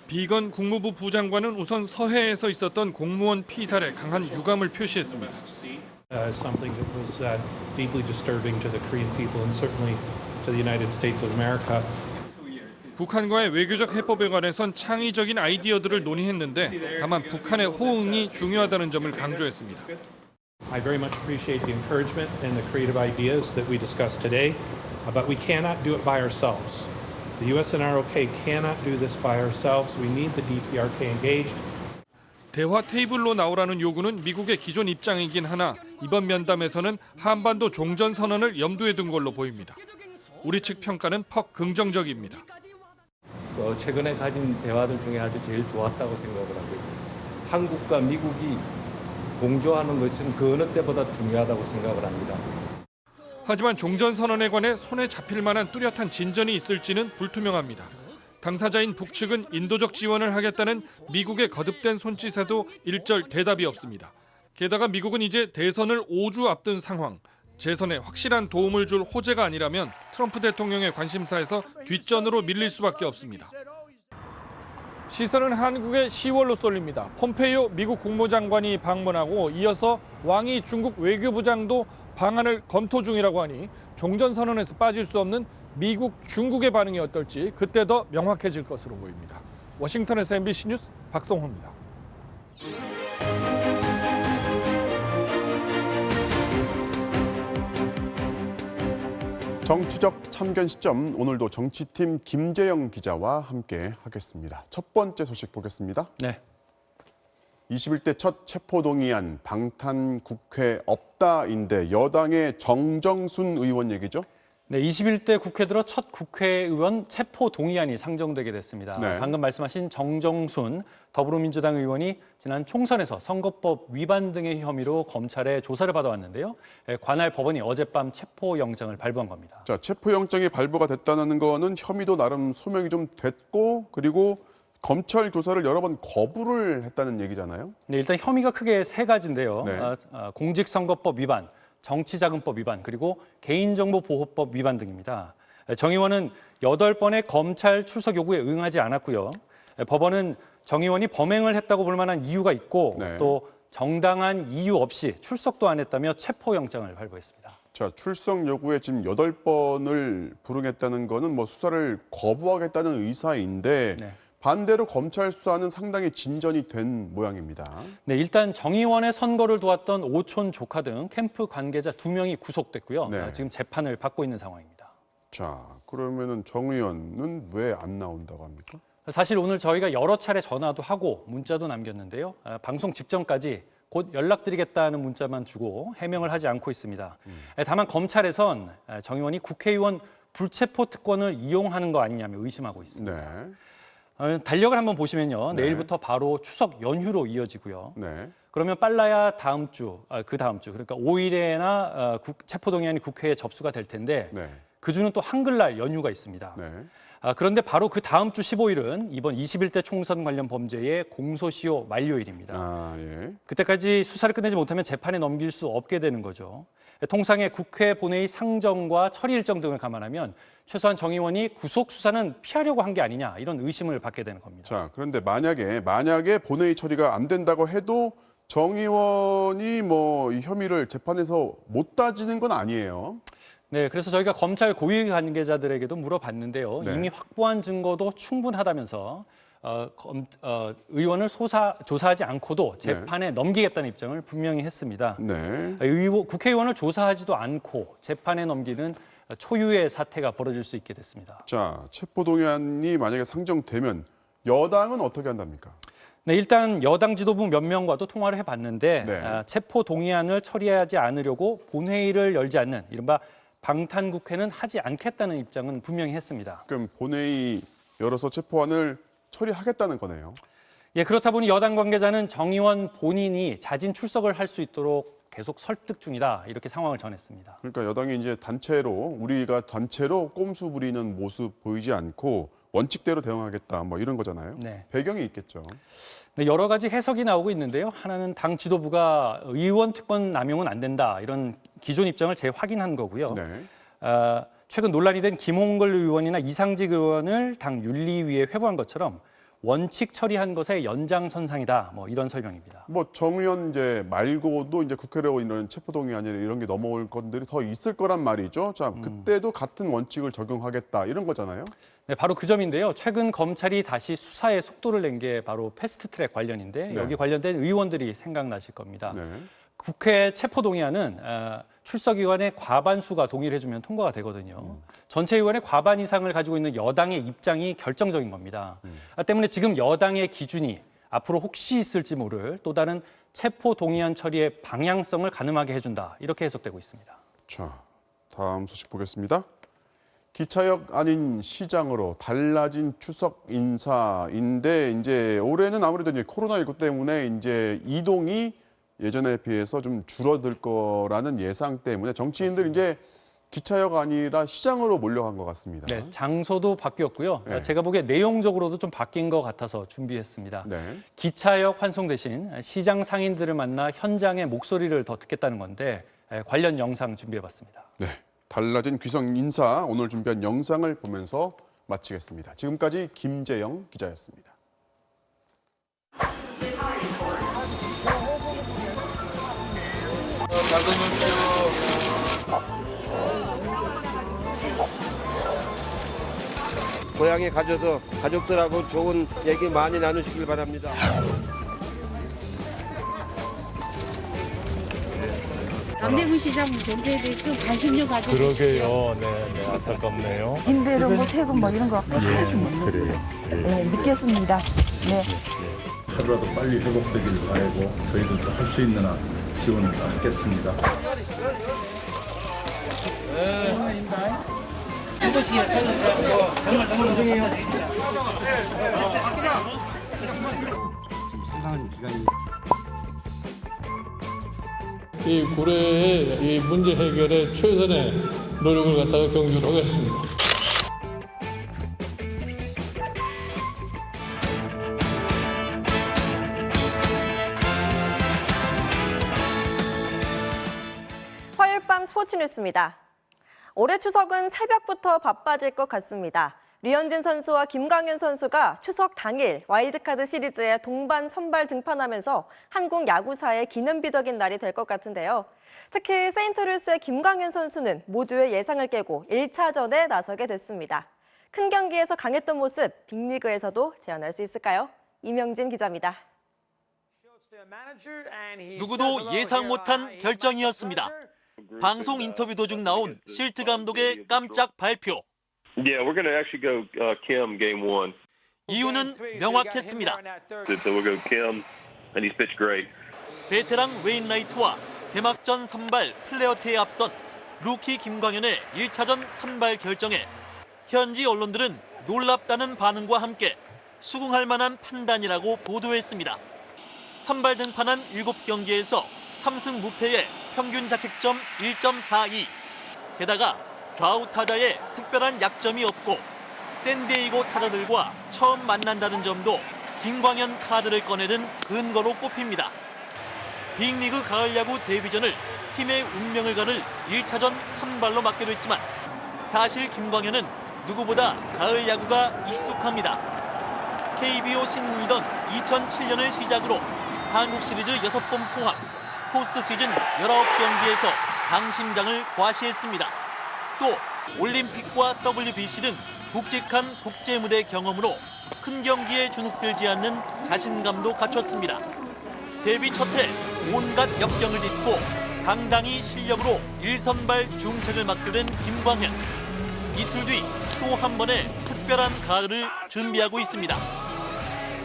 Speaker 3: 비건 국무부 부장관은 우선 서해에서 있었던 공무원 피살에 강한 유감을 표시했습니다.
Speaker 6: Something that was deeply disturbing to the Korean people and certainly to the United States of America.
Speaker 3: 북한과의 외교적 해법에 관해선 창의적인 아이디어들을 논의했는데 다만 북한의 호응이 중요하다는 점을 강조했습니다.
Speaker 6: I very much appreciate the encouragement and the creative ideas that we discussed today, but we cannot do it by ourselves. The U.S. and ROK cannot do this by ourselves. We need the DPRK engaged.
Speaker 3: 대화 테이블로 나오라는 요구는 미국의 기존 입장이긴 하나 이번 면담에서는 한반도 종전 선언을 염두에 둔 걸로 보입니다. 우리 측 평가는 퍽 긍정적입니다.
Speaker 8: 최근에 가진 대화들 중에 아주 제일 좋았다고 생각을 하고요. 한국과 미국이 공조하는 것은 그 어느 때보다 중요하다고 생각을 합니다.
Speaker 3: 하지만 종전선언에 관해 손에 잡힐 만한 뚜렷한 진전이 있을지는 불투명합니다. 당사자인 북측은 인도적 지원을 하겠다는 미국의 거듭된 손짓에도 일절 대답이 없습니다. 게다가 미국은 이제 대선을 5주 앞둔 상황, 재선에 확실한 도움을 줄 호재가 아니라면 트럼프 대통령의 관심사에서 뒷전으로 밀릴 수밖에 없습니다. 시선은 한국의 10월로 쏠립니다. 폼페이오 미국 국무장관이 방문하고 이어서 왕이 중국 외교부장도 방안을 검토 중이라고 하니 종전선언에서 빠질 수 없는 미국, 중국의 반응이 어떨지 그때 더 명확해질 것으로 보입니다. 워싱턴에서 MBC 뉴스 박성호입니다.
Speaker 1: 정치적 참견 시점, 오늘도 정치팀 김재영 기자와 함께 하겠습니다. 첫 번째 소식 보겠습니다.
Speaker 12: 네.
Speaker 1: 21대 첫 체포동의안 방탄 국회 없다인데 여당의 정정순 의원 얘기죠?
Speaker 12: 네, 21대 국회 들어 첫 국회의원 체포 동의안이 상정되게 됐습니다.
Speaker 1: 네.
Speaker 12: 방금 말씀하신 정정순 더불어민주당 의원이 지난 총선에서 선거법 위반 등의 혐의로 검찰에 조사를 받아왔는데요. 관할 법원이 어젯밤 체포영장을 발부한 겁니다.
Speaker 1: 자, 체포영장이 발부가 됐다는 거는 혐의도 나름 소명이 좀 됐고 그리고 검찰 조사를 여러 번 거부를 했다는 얘기잖아요.
Speaker 12: 네, 일단 혐의가 크게 세 가지인데요.
Speaker 1: 네.
Speaker 12: 공직선거법 위반, 정치자금법 위반, 그리고 개인정보보호법 위반 등입니다. 정 의원은 8번의 검찰 출석 요구에 응하지 않았고요. 법원은 정 의원이 범행을 했다고 볼 만한 이유가 있고
Speaker 1: 네.
Speaker 12: 또 정당한 이유 없이 출석도 안 했다며 체포영장을 발부했습니다.
Speaker 1: 자, 출석 요구에 지금 8번을 불응했다는 거는 뭐 수사를 거부하겠다는 의사인데
Speaker 12: 네.
Speaker 1: 반대로 검찰 수사는 상당히 진전이 된 모양입니다.
Speaker 12: 네, 일단 정 의원의 선거를 도왔던 오촌 조카 등 캠프 관계자 2명이 구속됐고요.
Speaker 1: 네.
Speaker 12: 지금 재판을 받고 있는 상황입니다.
Speaker 1: 자, 그러면은 정 의원은 왜 안 나온다고 합니까?
Speaker 12: 사실 오늘 저희가 여러 차례 전화도 하고 문자도 남겼는데요. 방송 직전까지 곧 연락드리겠다는 문자만 주고 해명을 하지 않고 있습니다. 다만 검찰에선 정 의원이 국회의원 불체포 특권을 이용하는 거 아니냐며 의심하고 있습니다.
Speaker 1: 네.
Speaker 12: 달력을 한번 보시면요.
Speaker 1: 네.
Speaker 12: 내일부터 바로 추석 연휴로 이어지고요.
Speaker 1: 네.
Speaker 12: 그러면 빨라야 다음 주, 그 다음 주, 그러니까 5일에나 체포동의안이 국회에 접수가 될 텐데
Speaker 1: 네.
Speaker 12: 그 주는 또 한글날 연휴가 있습니다.
Speaker 1: 네.
Speaker 12: 그런데 바로 그 다음 주 15일은 이번 21대 총선 관련 범죄의 공소시효 만료일입니다.
Speaker 1: 예.
Speaker 12: 그때까지 수사를 끝내지 못하면 재판에 넘길 수 없게 되는 거죠. 통상의 국회 본회의 상정과 처리 일정 등을 감안하면 최소한 정 의원이 구속 수사는 피하려고 한 게 아니냐 이런 의심을 받게 되는 겁니다.
Speaker 1: 자, 그런데 만약에 본회의 처리가 안 된다고 해도 정 의원이 뭐 이 혐의를 재판에서 못 따지는 건 아니에요.
Speaker 12: 네, 그래서 저희가 검찰 고위 관계자들에게도 물어봤는데요.
Speaker 1: 네.
Speaker 12: 이미 확보한 증거도 충분하다면서 의원을 조사하지 않고도 재판에 넘기겠다는 입장을 분명히 했습니다.
Speaker 1: 네.
Speaker 12: 국회의원을 조사하지도 않고 재판에 넘기는 초유의 사태가 벌어질 수 있게 됐습니다.
Speaker 1: 자, 체포동의안이 만약에 상정되면 여당은 어떻게 한답니까?
Speaker 12: 네, 일단 여당 지도부 몇 명과도 통화를 해봤는데
Speaker 1: 네.
Speaker 12: 체포 동의안을 처리하지 않으려고 본회의를 열지 않는 이른바 방탄국회는 하지 않겠다는 입장은 분명히 했습니다.
Speaker 1: 그럼 본회의 열어서 체포안을 처리하겠다는 거네요.
Speaker 12: 예, 그렇다 보니 여당 관계자는 정 의원 본인이 자진 출석을 할 수 있도록 계속 설득 중이다 이렇게 상황을 전했습니다.
Speaker 1: 그러니까 여당이 이제 우리가 단체로 꼼수 부리는 모습 보이지 않고 원칙대로 대응하겠다 뭐 이런 거잖아요.
Speaker 12: 네.
Speaker 1: 배경이 있겠죠.
Speaker 12: 네, 여러 가지 해석이 나오고 있는데요. 하나는 당 지도부가 의원 특권 남용은 안 된다 이런 기존 입장을 재확인한 거고요.
Speaker 1: 네.
Speaker 12: 최근 논란이 된 김홍걸 의원이나 이상직 의원을 당 윤리위에 회부한 것처럼 원칙 처리한 것의 연장선상이다. 뭐 이런 설명입니다.
Speaker 1: 뭐 정 의원 이제 말고도 이제 국회로 이런 체포동의안이나 이런 게 넘어올 것들이 더 있을 거란 말이죠. 자, 그때도 같은 원칙을 적용하겠다 이런 거잖아요.
Speaker 12: 네, 바로 그 점인데요. 최근 검찰이 다시 수사에 속도를 낸 게 바로 패스트트랙 관련인데
Speaker 1: 네.
Speaker 12: 여기 관련된 의원들이 생각나실 겁니다.
Speaker 1: 네.
Speaker 12: 국회 체포동의안은 출석 의원의 과반수가 동의를 해주면 통과가 되거든요. 전체 의원의 과반 이상을 가지고 있는 여당의 입장이 결정적인 겁니다. 때문에 지금 여당의 기준이 앞으로 혹시 있을지 모를 또 다른 체포동의안 처리의 방향성을 가늠하게 해준다. 이렇게 해석되고 있습니다.
Speaker 1: 자, 다음 소식 보겠습니다. 기차역 아닌 시장으로 달라진 추석 인사인데 이제 올해는 아무래도 이제 코로나19 때문에 이제 이동이 예전에 비해서 좀 줄어들 거라는 예상 때문에 정치인들 이제 기차역 아니라 시장으로 몰려간 것 같습니다.
Speaker 12: 네, 장소도 바뀌었고요.
Speaker 1: 네.
Speaker 12: 제가 보기에 내용적으로도 좀 바뀐 것 같아서 준비했습니다.
Speaker 1: 네.
Speaker 12: 기차역 환송 대신 시장 상인들을 만나 현장의 목소리를 더 듣겠다는 건데 관련 영상 준비해봤습니다.
Speaker 1: 네, 달라진 귀성 인사 오늘 준비한 영상을 보면서 마치겠습니다. 지금까지 김재영 기자였습니다.
Speaker 4: 고향에 가셔서 가족들하고 좋은 얘기 많이 나누시길 바랍니다.
Speaker 5: 남대문 시장 경제에 대해서 좀 관심 좀 가져주십시오.
Speaker 7: 그러게요. 네, 안타깝네요.
Speaker 17: 임대료 뭐 세금 뭐 이런 거 하지 뭐.
Speaker 7: 그래요.
Speaker 17: 네, 믿겠습니다. 네.
Speaker 7: 하루라도 빨리 회복되길 바라고 저희들도 할 수 있는 한 지원을 하겠습니다.
Speaker 5: 이것이야 찾아주라고 정말 너무 죄송해요.
Speaker 7: 상당한 기간이
Speaker 21: 이 고래의 이 문제 해결에 최선의 노력을 갖다가 경주를 하겠습니다.
Speaker 22: 화요일 밤 스포츠 뉴스입니다. 올해 추석은 새벽부터 바빠질 것 같습니다. 류현진 선수와 김광현 선수가 추석 당일 와일드카드 시리즈에 동반 선발 등판하면서 한국 야구사의 기념비적인 날이 될 것 같은데요. 특히 세인트루이스의 김광현 선수는 모두의 예상을 깨고 1차전에 나서게 됐습니다. 큰 경기에서 강했던 모습 빅리그에서도 재현할 수 있을까요? 이명진 기자입니다.
Speaker 23: 누구도 예상 못한 결정이었습니다. 방송 인터뷰 도중 나온 실트 감독의 깜짝 발표.
Speaker 26: Yeah, we're going to actually go Kim game one.
Speaker 23: 이유는 명확했습니다.
Speaker 26: So we'll go Kim, and he's pitched great.
Speaker 23: 베테랑 웨인라이트와 개막전 선발 플레어트에 앞선 루키 김광현의 1차전 선발 결정에 현지 언론들은 놀랍다는 반응과 함께 수긍할 만한 판단이라고 보도했습니다. 선발 등판한 7경기에서 3승 무패에 평균 자책점 1.42. 게다가 좌우 타자에 특별한 약점이 없고 샌디에이고 타자들과 처음 만난다는 점도 김광현 카드를 꺼내는 근거로 꼽힙니다. 빅리그 가을 야구 데뷔전을 팀의 운명을 가를 1차전 선발로 맡게 됐지만 사실 김광현은 누구보다 가을 야구가 익숙합니다. KBO 신인이던 2007년을 시작으로 한국 시리즈 6번 포함 포스트 시즌 19경기에서 강심장을 과시했습니다. 또 올림픽과 WBC 등 굵직한 국제 무대 경험으로 큰 경기에 주눅들지 않는 자신감도 갖췄습니다. 데뷔 첫 해 온갖 역경을 딛고 당당히 실력으로 1선발 중책을 맡게 된 김광현. 이틀 뒤 또 한 번의 특별한 가을을 준비하고 있습니다.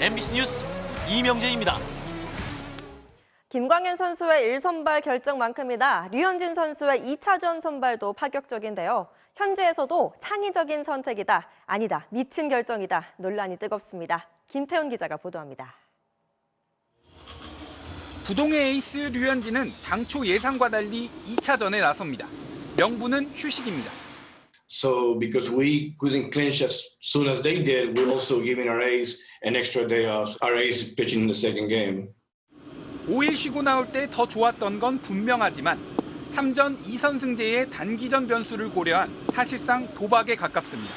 Speaker 23: MBC 뉴스 이명재입니다.
Speaker 22: 김광현 선수의 1선발 결정만큼이나 류현진 선수의 2차전 선발도 파격적인데요. 현지에서도 창의적인 선택이다, 아니다, 미친 결정이다 논란이 뜨겁습니다. 김태훈 기자가 보도합니다.
Speaker 2: 부동의 에이스 류현진은 당초 예상과 달리 2차전에 나섭니다. 명분은 휴식입니다.
Speaker 9: So because we couldn't clinch as soon as they did, we're also giving our ace an extra day off. Our ace is pitching in the second game.
Speaker 2: 5일 쉬고 나올 때 더 좋았던 건 분명하지만 3전 2선승제의 단기전 변수를 고려한 사실상 도박에 가깝습니다.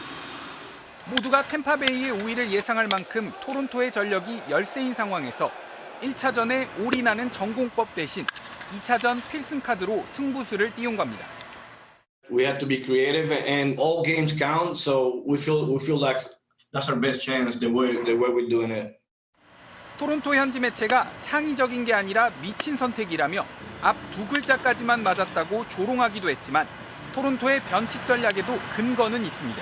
Speaker 2: 모두가 템파베이의 우위를 예상할 만큼 토론토의 전력이 열세인 상황에서 1차전에 올인하는 전공법 대신 2차전 필승카드로 승부수를 띄운 겁니다.
Speaker 9: We have to be creative and all games count. So we feel like that's our best chance the way we're doing it.
Speaker 2: 토론토 현지 매체가 창의적인 게 아니라 미친 선택이라며 앞 두 글자까지만 맞았다고 조롱하기도 했지만 토론토의 변칙 전략에도 근거는 있습니다.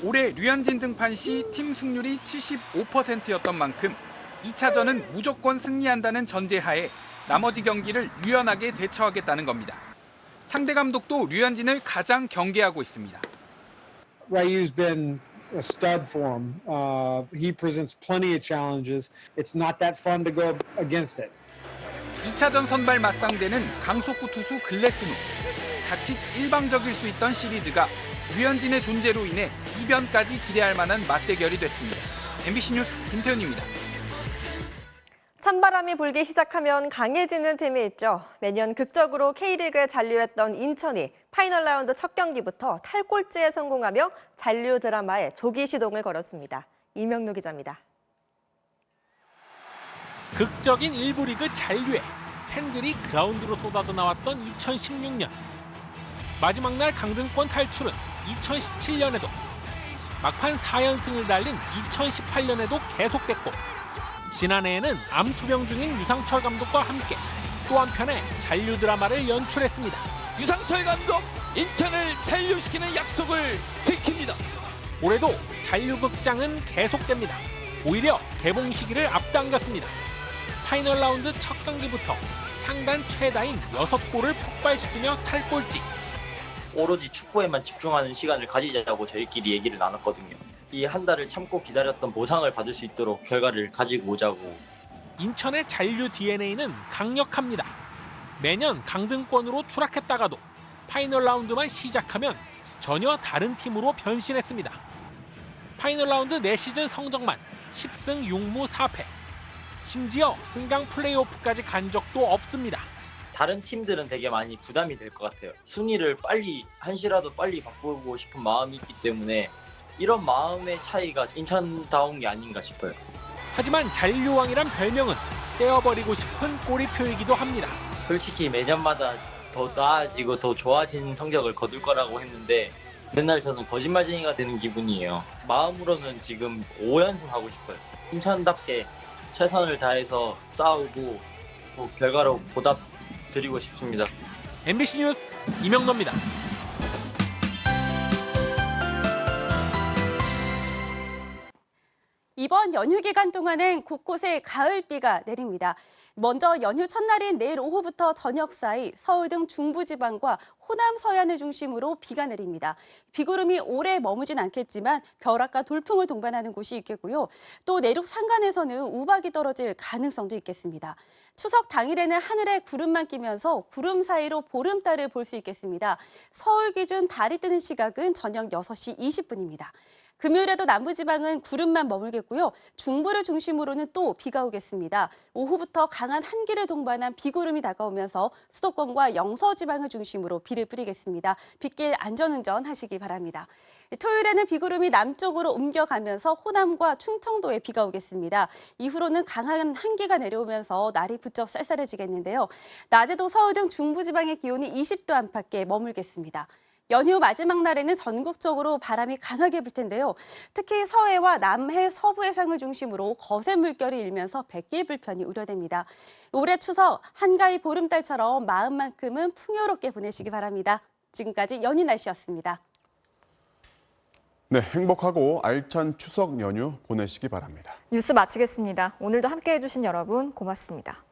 Speaker 2: 올해 류현진 등판 시 팀 승률이 75%였던 만큼 2차전은 무조건 승리한다는 전제하에 나머지 경기를 유연하게 대처하겠다는 겁니다. 상대 감독도 류현진을 가장 경계하고 있습니다.
Speaker 10: Ryu's been a stud for him. He presents plenty of challenges. It's not that fun to go against it.
Speaker 2: 2차전 선발 맞상대는 강속구 투수 글래스노. 자칫 일방적일 수 있던 시리즈가 류현진의 존재로 인해 이변까지 기대할 만한 맞대결이 됐습니다. MBC 뉴스 김태훈입니다.
Speaker 22: 찬바람이 불기 시작하면 강해지는 팀이 있죠. 매년 극적으로 K리그에 잔류했던 인천이 파이널 라운드 첫 경기부터 탈꼴찌에 성공하며 잔류 드라마에 조기 시동을 걸었습니다. 이명노 기자입니다.
Speaker 11: 극적인 1부 리그 잔류에 팬들이 그라운드로 쏟아져 나왔던 2016년. 마지막 날 강등권 탈출은 2017년에도, 막판 4연승을 달린 2018년에도 계속됐고 지난해에는 암투병 중인 유상철 감독과 함께 또 한편의 잔류 드라마를 연출했습니다.
Speaker 13: 유상철 감독, 인천을 잔류시키는 약속을 지킵니다.
Speaker 11: 올해도 잔류 극장은 계속됩니다. 오히려 개봉 시기를 앞당겼습니다. 파이널 라운드 첫 경기부터 창단 최다인 6골을 폭발시키며 탈꼴찌.
Speaker 15: 오로지 축구에만 집중하는 시간을 가지자고 저희끼리 얘기를 나눴거든요. 이 한 달을 참고 기다렸던 보상을 받을 수 있도록 결과를 가지고 오자고.
Speaker 11: 인천의 잔류 DNA는 강력합니다. 매년 강등권으로 추락했다가도 파이널 라운드만 시작하면 전혀 다른 팀으로 변신했습니다. 파이널 라운드 4시즌 성적만 10승 6무 4패. 심지어 승강 플레이오프까지 간 적도 없습니다.
Speaker 15: 다른 팀들은 되게 많이 부담이 될 것 같아요. 순위를 빨리, 한시라도 빨리 바꾸고 싶은 마음이 있기 때문에 이런 마음의 차이가 인천다운 게 아닌가 싶어요.
Speaker 11: 하지만 잔류왕이란 별명은 떼어버리고 싶은 꼬리표이기도 합니다.
Speaker 15: 솔직히 매년마다 더 나아지고 더 좋아진 성적을 거둘 거라고 했는데 맨날 저는 거짓말쟁이가 되는 기분이에요. 마음으로는 지금 5연승 하고 싶어요. 인천답게 최선을 다해서 싸우고 결과로 보답드리고 싶습니다.
Speaker 11: MBC 뉴스 이명노입니다.
Speaker 16: 이번 연휴 기간 동안엔 곳곳에 가을비가 내립니다. 먼저 연휴 첫날인 내일 오후부터 저녁 사이 서울 등 중부지방과 호남 서해안을 중심으로 비가 내립니다. 비구름이 오래 머무진 않겠지만 벼락과 돌풍을 동반하는 곳이 있겠고요. 또 내륙 산간에서는 우박이 떨어질 가능성도 있겠습니다. 추석 당일에는 하늘에 구름만 끼면서 구름 사이로 보름달을 볼 수 있겠습니다. 서울 기준 달이 뜨는 시각은 저녁 6시 20분입니다. 금요일에도 남부지방은 구름만 머물겠고요. 중부를 중심으로는 또 비가 오겠습니다. 오후부터 강한 한기를 동반한 비구름이 다가오면서 수도권과 영서지방을 중심으로 비를 뿌리겠습니다. 빗길 안전운전 하시기 바랍니다. 토요일에는 비구름이 남쪽으로 옮겨가면서 호남과 충청도에 비가 오겠습니다. 이후로는 강한 한기가 내려오면서 날이 부쩍 쌀쌀해지겠는데요. 낮에도 서울 등 중부지방의 기온이 20도 안팎에 머물겠습니다. 연휴 마지막 날에는 전국적으로 바람이 강하게 불 텐데요. 특히 서해와 남해 서부 해상을 중심으로 거센 물결이 일면서 백길 불편이 우려됩니다. 올해 추석 한가위 보름달처럼 마음만큼은 풍요롭게 보내시기 바랍니다. 지금까지 연휴 날씨였습니다.
Speaker 1: 네, 행복하고 알찬 추석 연휴 보내시기 바랍니다.
Speaker 14: 뉴스 마치겠습니다. 오늘도 함께해 주신 여러분 고맙습니다.